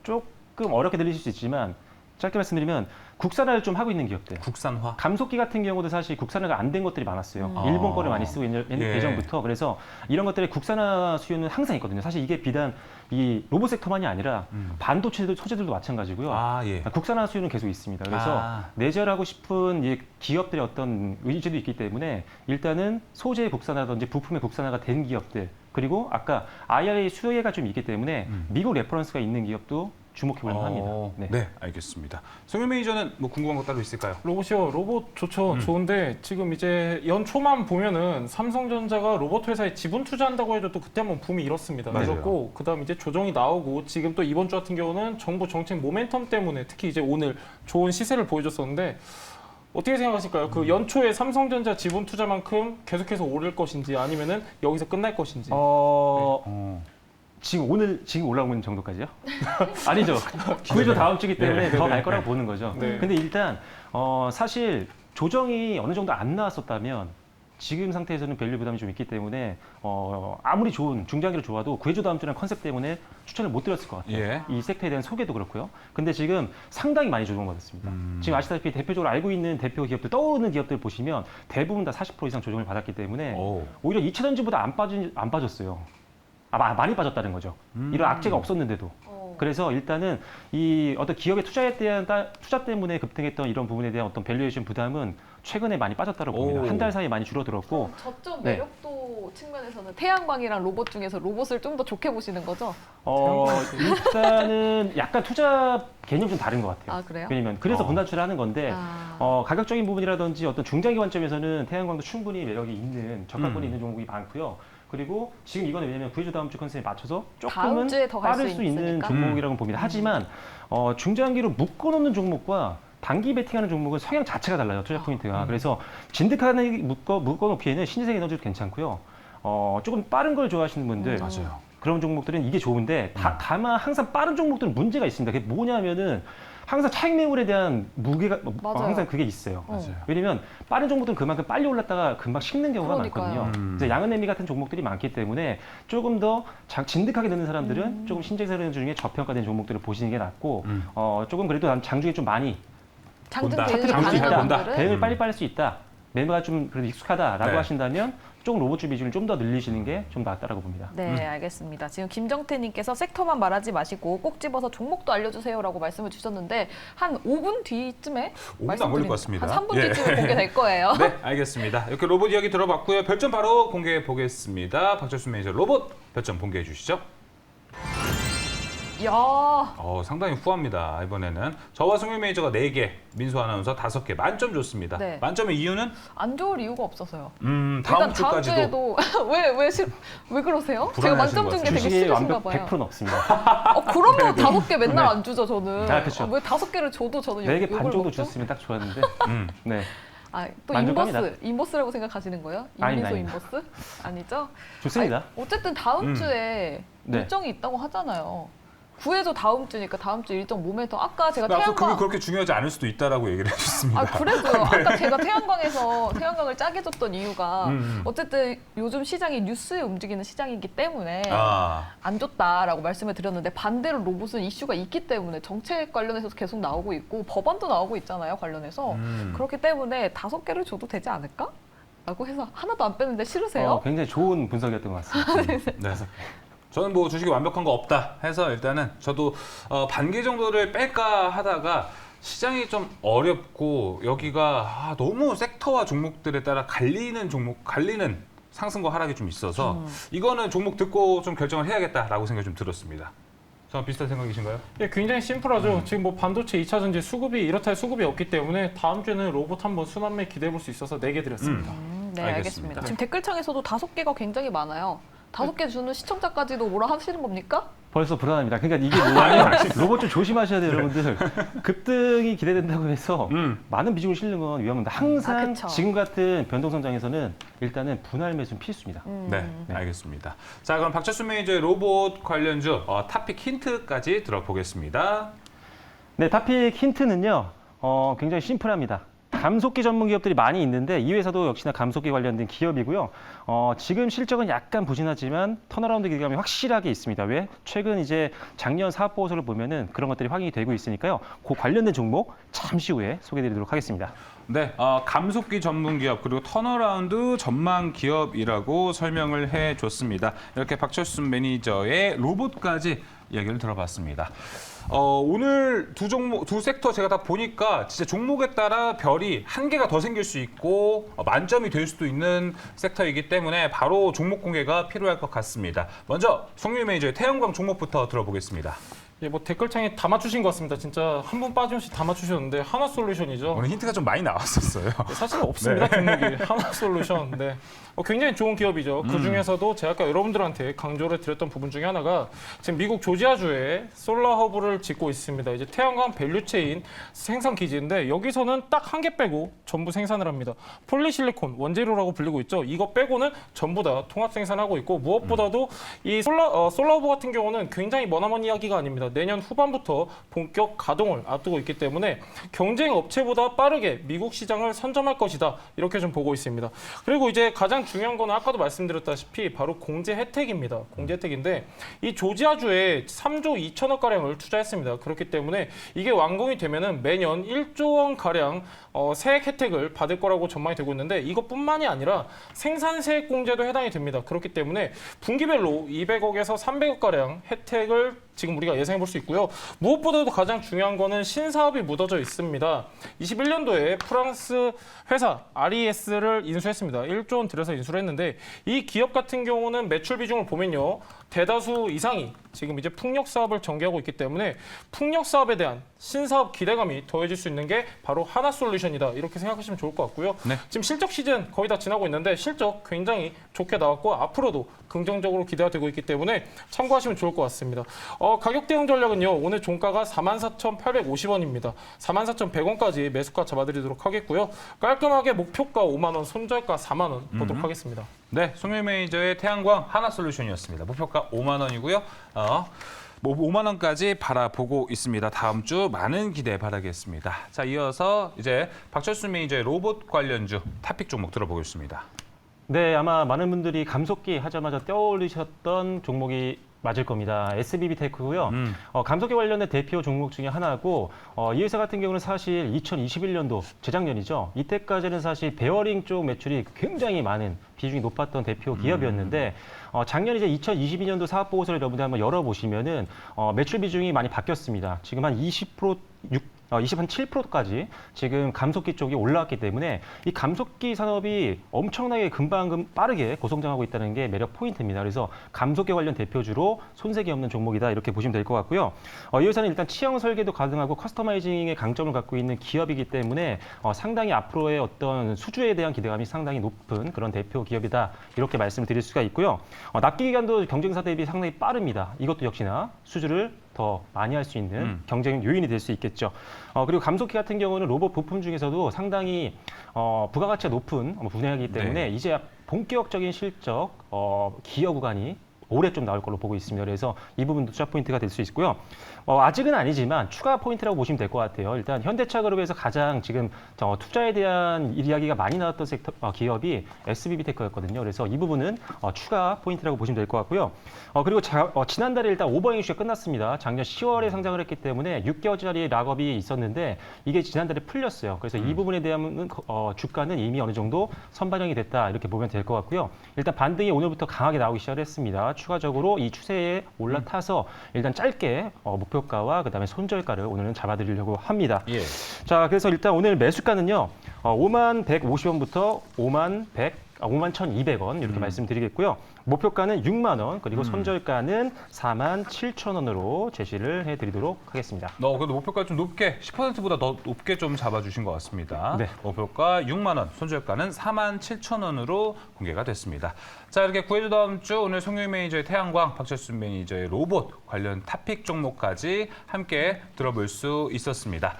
조금 어렵게 들리실 수 있지만 짧게 말씀드리면 국산화를 좀 하고 있는 기업들. 국산화. 감속기 같은 경우도 사실 국산화가 안 된 것들이 많았어요. 아. 일본 거를 많이 쓰고 예. 예전부터. 그래서 이런 것들의 국산화 수요는 항상 있거든요. 사실 이게 비단 이 로봇 섹터만이 아니라 반도체 소재들도 마찬가지고요. 아, 예. 국산화 수요는 계속 있습니다. 그래서 아. 내재하고 싶은 이 기업들의 어떤 의지도 있기 때문에 일단은 소재의 국산화든지 부품의 국산화가 된 기업들 그리고 아까 IRA 수혜가 좀 있기 때문에 미국 레퍼런스가 있는 기업도 주목해 볼만 합니다. 네, 알겠습니다. 송윤 매니저는 뭐 궁금한 거 따로 있을까요? 로봇이요. 로봇 좋죠. 좋은데 지금 이제 연초만 보면은 삼성전자가 로봇 회사에 지분 투자한다고 해도 또 그때 한번 붐이 일었습니다. 맞아요. 그렇고 그다음 이제 조정이 나오고 지금 또 이번 주 같은 경우는 정부 정책 모멘텀 때문에 특히 이제 오늘 좋은 시세를 보여줬었는데 어떻게 생각하실까요? 그 연초에 삼성전자 지분 투자만큼 계속해서 오를 것인지 아니면은 여기서 끝날 것인지. 지금 올라오는 정도까지요? 아니죠. 구해줘 다음 주기 때문에 더 갈 거라고 보는 거죠. 네. 근데 일단 사실 조정이 어느 정도 안 나왔었다면 지금 상태에서는 밸류 부담이 좀 있기 때문에 아무리 좋은 중장기로 좋아도 구해줘 다음 주라는 컨셉 때문에 추천을 못 드렸을 것 같아요. 예. 이 섹터에 대한 소개도 그렇고요. 근데 지금 상당히 많이 조정받았습니다. 지금 아시다시피 대표적으로 알고 있는 대표 기업들 떠오르는 기업들 보시면 대부분 다 40% 이상 조정을 받았기 때문에 오. 오히려 2차 전지보다 안 빠졌어요. 많이 빠졌다는 거죠. 이런 악재가 없었는데도. 그래서 일단은 이 어떤 기업의 투자에 대한 투자 때문에 급등했던 이런 부분에 대한 어떤 밸류에이션 부담은 최근에 많이 빠졌다고 봅니다. 오. 한 달 사이에 많이 줄어들었고. 저점 네. 매력도 측면에서는 태양광이랑 로봇 중에서 로봇을 좀 더 좋게 보시는 거죠? 일단은 약간 투자 개념이 좀 다른 것 같아요. 아, 그래요? 왜냐면 그래서 분단추를 하는 건데 아. 가격적인 부분이라든지 어떤 중장기 관점에서는 태양광도 충분히 매력이 있는 저가권이 있는 종목이 많고요. 그리고 지금 이거는 왜냐면 구해줘 다음 주 컨셉에 맞춰서 다음 조금은 주에 더 갈 빠를 수 수 있는 있으니까. 종목이라고 봅니다. 하지만 중장기로 묶어놓는 종목과 단기 베팅하는 종목은 성향 자체가 달라요. 투자 포인트가. 그래서 진득하게 묶어놓기에는 신재생 에너지도 괜찮고요. 조금 빠른 걸 좋아하시는 분들 맞아요. 그런 종목들은 이게 좋은데 다만 항상 빠른 종목들은 문제가 있습니다. 그게 뭐냐면은 항상 차익 매물에 대한 무게가 맞아요. 항상 그게 있어요. 맞아요. 왜냐면 빠른 종목들은 그만큼 빨리 올랐다가 금방 식는 경우가 그러니까요. 많거든요. 그래서 양은애미 같은 종목들이 많기 때문에 조금 더 진득하게 되는 사람들은 조금 신재생 에너지 중에 저평가된 종목들을 보시는 게 낫고 조금 그래도 난 장중에 좀 많이 장중 본다. 대응을 장중 가능한 잘 본다. 분들은 대응을 빨리 할 수 있다. 매매가 좀 그래도 익숙하다라고 네. 하신다면 조금 로봇주 비중을 좀 더 늘리시는 게 좀 낫다라고 봅니다. 네, 알겠습니다. 지금 김정태님께서 섹터만 말하지 마시고 꼭 집어서 종목도 알려주세요라고 말씀을 주셨는데 한 5분 뒤쯤에 5분도 안 걸릴 것 같습니다. 한 3분 예. 뒤쯤에 공개될 거예요. 네, 알겠습니다. 이렇게 로봇 이야기 들어봤고요. 별점 바로 공개해 보겠습니다. 박철수 매니저 로봇 별점 공개해 주시죠. 야, 상당히 후합니다. 이번에는 저와 송윤 매니저가 4개, 민수 아나운서 5개, 만점 줬습니다. 네. 만점의 이유는 안 좋을 이유가 없어서요. 다음 일단 다음 주까지도 주에도 왜 그러세요? 제가 불안해하시는 만점 준 것 게 되게 주식의 싫으신가 완벽 봐요. 100%는 없습니다. 그러면 5개 맨날 안 주죠, 저는. 아, 그쵸. 왜 5개를 줘도 저는 4개 욕을 반 정도 먹죠? 줬으면 딱 좋았는데. 네. 또 만족합니다. 인버스라고 생각하시는 거예요? 아닙니다, 인미소 아닙니다. 인버스? 아니죠? 좋습니다. 아니, 어쨌든 다음 주에 네. 일정이 있다고 하잖아요. 구해줘 다음 주니까 다음 주 일정 모멘텀. 아까 제가 앞서 그게 태양광 그렇게 중요하지 않을 수도 있다라고 얘기를 해줬습니다. 그래도요. 아까 제가 태양광을 짜게 줬던 이유가 어쨌든 요즘 시장이 뉴스에 움직이는 시장이기 때문에 안 좋다라고 말씀을 드렸는데 반대로 로봇은 이슈가 있기 때문에 정책 관련해서 계속 나오고 있고 법안도 나오고 있잖아요. 관련해서 그렇기 때문에 5개를 줘도 되지 않을까? 라고 해서 하나도 안 빼는데 싫으세요? 굉장히 좋은 분석이었던 것 같습니다. 네. 저는 뭐 주식이 완벽한 거 없다 해서 일단은 저도 반개 정도를 뺄까 하다가 시장이 좀 어렵고 여기가 너무 섹터와 종목들에 따라 갈리는 상승과 하락이 좀 있어서 이거는 종목 듣고 좀 결정을 해야겠다라고 생각이 좀 들었습니다. 저랑 비슷한 생각이신가요? 예, 굉장히 심플하죠. 지금 뭐 반도체 2차 전지 수급이 이렇다 할 수급이 없기 때문에 다음 주에는 로봇 한번 순환매 기대해 볼 수 있어서 4개 드렸습니다. 네, 알겠습니다. 알겠습니다. 지금 댓글창에서도 5개가 굉장히 많아요. 5개 주는 시청자까지도 뭐라 하시는 겁니까? 벌써 불안합니다. 그러니까 이게 뭐냐면 로봇 좀 조심하셔야 돼요, 여러분들. 급등이 기대된다고 해서 많은 비중을 실는 건 위험합니다. 항상 그쵸. 지금 같은 변동성장에서는 일단은 분할 매수는 필수입니다. 네, 알겠습니다. 자, 그럼 박철수 매니저의 로봇 관련주 탑픽 힌트까지 들어보겠습니다. 네, 타픽 힌트는요. 굉장히 심플합니다. 감속기 전문 기업들이 많이 있는데 이 회사도 역시나 감속기 관련된 기업이고요. 지금 실적은 약간 부진하지만 턴어라운드 기대감이 확실하게 있습니다. 왜? 최근 이제 작년 사업 보고서를 보면은 그런 것들이 확인이 되고 있으니까요. 그 관련된 종목 잠시 후에 소개해드리도록 하겠습니다. 네, 감속기 전문 기업 그리고 턴어라운드 전망 기업이라고 설명을 해줬습니다. 이렇게 박철순 매니저의 로봇까지 이야기를 들어봤습니다. 오늘 두 섹터 제가 다 보니까 진짜 종목에 따라 별이 한 개가 더 생길 수 있고 만점이 될 수도 있는 섹터이기 때문에 바로 종목 공개가 필요할 것 같습니다. 먼저 송유미 매니저의 태양광 종목부터 들어보겠습니다. 예, 뭐 댓글창에 다 맞추신 것 같습니다. 진짜 한 분 빠짐없이 다 맞추셨는데 하나솔루션이죠. 오늘 힌트가 좀 많이 나왔었어요. 네, 사실 없습니다. 종목이 하나솔루션. 네. 굉장히 좋은 기업이죠. 그 중에서도 제가 아까 여러분들한테 강조를 드렸던 부분 중에 하나가 지금 미국 조지아주에 솔라 허브를 짓고 있습니다. 이제 태양광 밸류체인 생산 기지인데 여기서는 딱 한 개 빼고 전부 생산을 합니다. 폴리실리콘 원재료라고 불리고 있죠. 이거 빼고는 전부 다 통합 생산하고 있고 무엇보다도 이 솔라 허브 같은 경우는 굉장히 머나먼 이야기가 아닙니다. 내년 후반부터 본격 가동을 앞두고 있기 때문에 경쟁 업체보다 빠르게 미국 시장을 선점할 것이다. 이렇게 좀 보고 있습니다. 그리고 이제 가장 중요한 거는 아까도 말씀드렸다시피 바로 공제 혜택입니다. 공제 혜택인데 이 조지아주에 3조 2천억 가량을 투자했습니다. 그렇기 때문에 이게 완공이 되면은 매년 1조 원 가량 세액 혜택을 받을 거라고 전망이 되고 있는데 이것뿐만이 아니라 생산 세액 공제도 해당이 됩니다. 그렇기 때문에 분기별로 200억에서 300억 가량 혜택을 지금 우리가 예상해 볼 수 있고요. 무엇보다도 가장 중요한 거는 신사업이 묻어져 있습니다. 21년도에 프랑스 회사 RES를 인수했습니다. 1조 원 들여서 인수를 했는데 이 기업 같은 경우는 매출 비중을 보면요. 대다수 이상이 지금 이제 풍력 사업을 전개하고 있기 때문에 풍력 사업에 대한 신사업 기대감이 더해질 수 있는 게 바로 하나솔루션이다. 이렇게 생각하시면 좋을 것 같고요. 네. 지금 실적 시즌 거의 다 지나고 있는데 실적 굉장히 좋게 나왔고 앞으로도 긍정적으로 기대가 되고 있기 때문에 참고하시면 좋을 것 같습니다. 가격 대응 전략은요. 오늘 종가가 44,850원입니다. 44,100원까지 매수가 잡아드리도록 하겠고요. 깔끔하게 목표가 5만 원, 손절가 4만 원 보도록 하겠습니다. 네, 송유미 매니저의 태양광 하나솔루션이었습니다. 목표가 5만 원이고요. 5만 원까지 바라보고 있습니다. 다음 주 많은 기대 바라겠습니다. 자, 이어서 이제 박철순 매니저의 로봇 관련주 탑픽 종목 들어보겠습니다. 네, 아마 많은 분들이 감속기 하자마자 떠올리셨던 종목이 맞을 겁니다. SBB 테크고요. 감속기 관련된 대표 종목 중에 하나고 이 회사 같은 경우는 사실 2021년도 재작년이죠. 이때까지는 사실 베어링 쪽 매출이 굉장히 많은 비중이 높았던 대표 기업이었는데 작년 이제 2022년도 사업 보고서를 여러분들 한번 열어보시면은 매출 비중이 많이 바뀌었습니다. 지금 한 20%, 27%까지 지금 감속기 쪽이 올라왔기 때문에 이 감속기 산업이 엄청나게 금방 빠르게 고성장하고 있다는 게 매력 포인트입니다. 그래서 감속기 관련 대표주로 손색이 없는 종목이다 이렇게 보시면 될 것 같고요. 이 회사는 일단 취향 설계도 가능하고 커스터마이징의 강점을 갖고 있는 기업이기 때문에 상당히 앞으로의 어떤 수주에 대한 기대감이 상당히 높은 그런 대표 기업이다 이렇게 말씀을 드릴 수가 있고요. 납기 기간도 경쟁사 대비 상당히 빠릅니다. 이것도 역시나 수주를 더 많이 할 수 있는 경쟁 요인이 될 수 있겠죠. 그리고 감속기 같은 경우는 로봇 부품 중에서도 상당히 부가가치가 높은 분야이기 때문에 이제 본격적인 실적 기여 구간이 올해 좀 나올 걸로 보고 있습니다. 그래서 이 부분도 투자 포인트가 될 수 있고요. 아직은 아니지만 추가 포인트라고 보시면 될 것 같아요. 일단 현대차 그룹에서 가장 지금 투자에 대한 이야기가 많이 나왔던 섹터 기업이 SBB 테크였거든요. 그래서 이 부분은 추가 포인트라고 보시면 될 것 같고요. 그리고 지난달에 일단 오버행 이슈가 끝났습니다. 작년 10월에 상장을 했기 때문에 6개월짜리 락업이 있었는데 이게 지난달에 풀렸어요. 그래서 이 부분에 대한 주가는 이미 어느 정도 선반영이 됐다 이렇게 보면 될 것 같고요. 일단 반등이 오늘부터 강하게 나오기 시작을 했습니다. 추가적으로 이 추세에 올라타서 일단 짧게 목표가와 그다음에 손절가를 오늘은 잡아드리려고 합니다. 예. 자, 그래서 일단 오늘 매수가는요. 5만 150원부터 5만 1,200원 이렇게 말씀드리겠고요. 목표가는 6만 원 그리고 손절가는 4만 7천 원으로 제시를 해드리도록 하겠습니다. 그래도 목표가 좀 높게 10%보다 더 높게 좀 잡아주신 것 같습니다. 네. 목표가 6만 원, 손절가는 4만 7천 원으로 공개가 됐습니다. 자, 이렇게 9회 다음 주 오늘 송유미 매니저의 태양광, 박철순 매니저의 로봇 관련 탑픽 종목까지 함께 들어볼 수 있었습니다.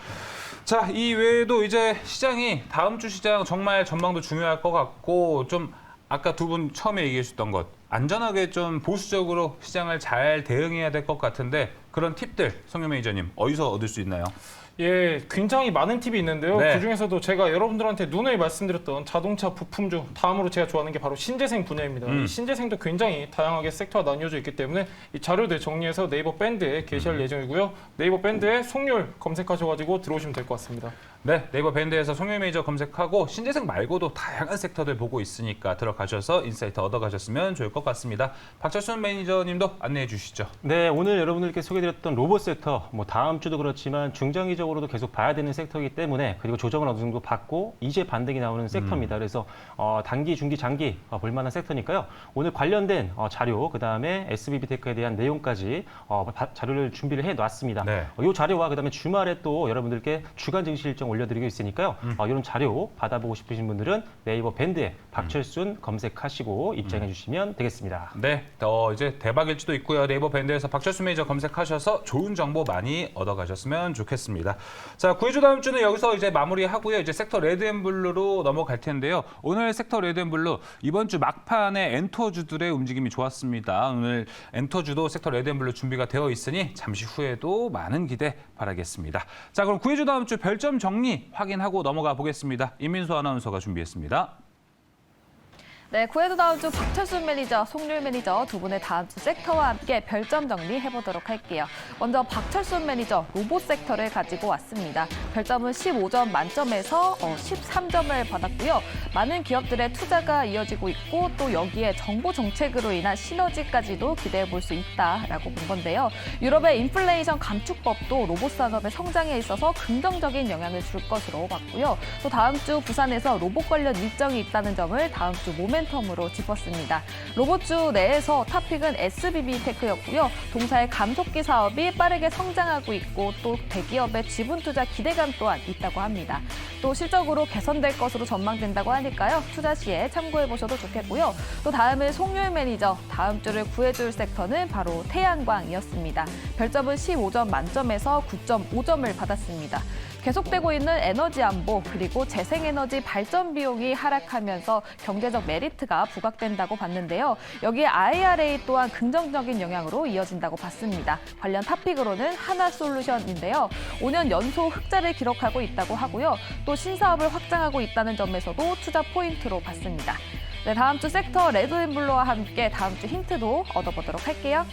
자, 이 외에도 이제 시장이 다음 주 시장 정말 전망도 중요할 것 같고 좀 아까 두 분 처음에 얘기해 주셨던 것 안전하게 좀 보수적으로 시장을 잘 대응해야 될 것 같은데 그런 팁들 송유 매니저님 어디서 얻을 수 있나요? 예, 굉장히 많은 팁이 있는데요. 네. 그중에서도 제가 여러분들한테 누누이 말씀드렸던 자동차 부품 중 다음으로 제가 좋아하는 게 바로 신재생 분야입니다. 이 신재생도 굉장히 다양하게 섹터가 나뉘어져 있기 때문에 이 자료들 정리해서 네이버 밴드에 게시할 예정이고요. 네이버 밴드에 송률 검색하셔가지고 들어오시면 될 것 같습니다. 네, 네이버 밴드에서 송유 메이저 검색하고 신재생 말고도 다양한 섹터들 보고 있으니까 들어가셔서 인사이트 얻어가셨으면 좋을 것 같습니다. 박철순 매니저님도 안내해 주시죠. 네, 오늘 여러분들께 소개드렸던 로봇 섹터, 뭐 다음 주도 그렇지만 중장기적으로도 계속 봐야 되는 섹터이기 때문에 그리고 조정을 어느 정도 받고 이제 반등이 나오는 섹터입니다. 그래서 단기, 중기, 장기 볼만한 섹터니까요. 오늘 관련된 자료, 그 다음에 SBB테크에 대한 내용까지 자료를 준비를 해놨습니다. 네. 이 자료와 그 다음에 주말에 또 여러분들께 주간 증시 일정 올려드리고 있으니까요. 이런 자료 받아보고 싶으신 분들은 네이버 밴드에 박철순 검색하시고 입장해 주시면 되겠습니다. 네, 이제 대박일지도 있고요. 네이버 밴드에서 박철순 매니저 검색하셔서 좋은 정보 많이 얻어가셨으면 좋겠습니다. 자, 구해주 다음 주는 여기서 이제 마무리하고요. 이제 섹터 레드앤블루로 넘어갈 텐데요. 오늘 섹터 레드앤블루 이번 주 막판에 엔터주들의 움직임이 좋았습니다. 오늘 엔터주도 섹터 레드앤블루 준비가 되어 있으니 잠시 후에도 많은 기대 바라겠습니다. 자, 그럼 구해주 다음 주 별점 정리 확인하고 넘어가 보겠습니다. 임민수 아나운서가 준비했습니다. 네, 구해도 다음 주 박철순 매니저, 송률 매니저 두 분의 다음 주 섹터와 함께 별점 정리해보도록 할게요. 먼저 박철순 매니저 로봇 섹터를 가지고 왔습니다. 별점은 15점 만점에서 13점을 받았고요. 많은 기업들의 투자가 이어지고 있고 또 여기에 정보 정책으로 인한 시너지까지도 기대해볼 수 있다라고 본 건데요. 유럽의 인플레이션 감축법도 로봇 산업의 성장에 있어서 긍정적인 영향을 줄 것으로 봤고요. 또 다음 주 부산에서 로봇 관련 일정이 있다는 점을 다음 주 모멘텀으로 짚었습니다. 로봇주 내에서 탑픽은 SBB테크였고요. 동사의 감속기 사업이 빠르게 성장하고 있고 또 대기업의 지분 투자 기대감 또한 있다고 합니다. 또 실적으로 개선될 것으로 전망된다고 하니까요. 투자 시에 참고해 보셔도 좋겠고요. 또 다음은 송률 매니저, 다음 주를 구해줄 섹터는 바로 태양광이었습니다. 별점은 15점 만점에서 9.5점을 받았습니다. 계속되고 있는 에너지 안보 그리고 재생에너지 발전 비용이 하락하면서 경제적 메리트가 부각된다고 봤는데요. 여기에 IRA 또한 긍정적인 영향으로 이어진다고 봤습니다. 관련 탑픽으로는 하나솔루션인데요. 5년 연속 흑자를 기록하고 있다고 하고요. 또 신사업을 확장하고 있다는 점에서도 투자 포인트로 봤습니다. 네, 다음 주 섹터 레드앤블루와 함께 다음 주 힌트도 얻어보도록 할게요.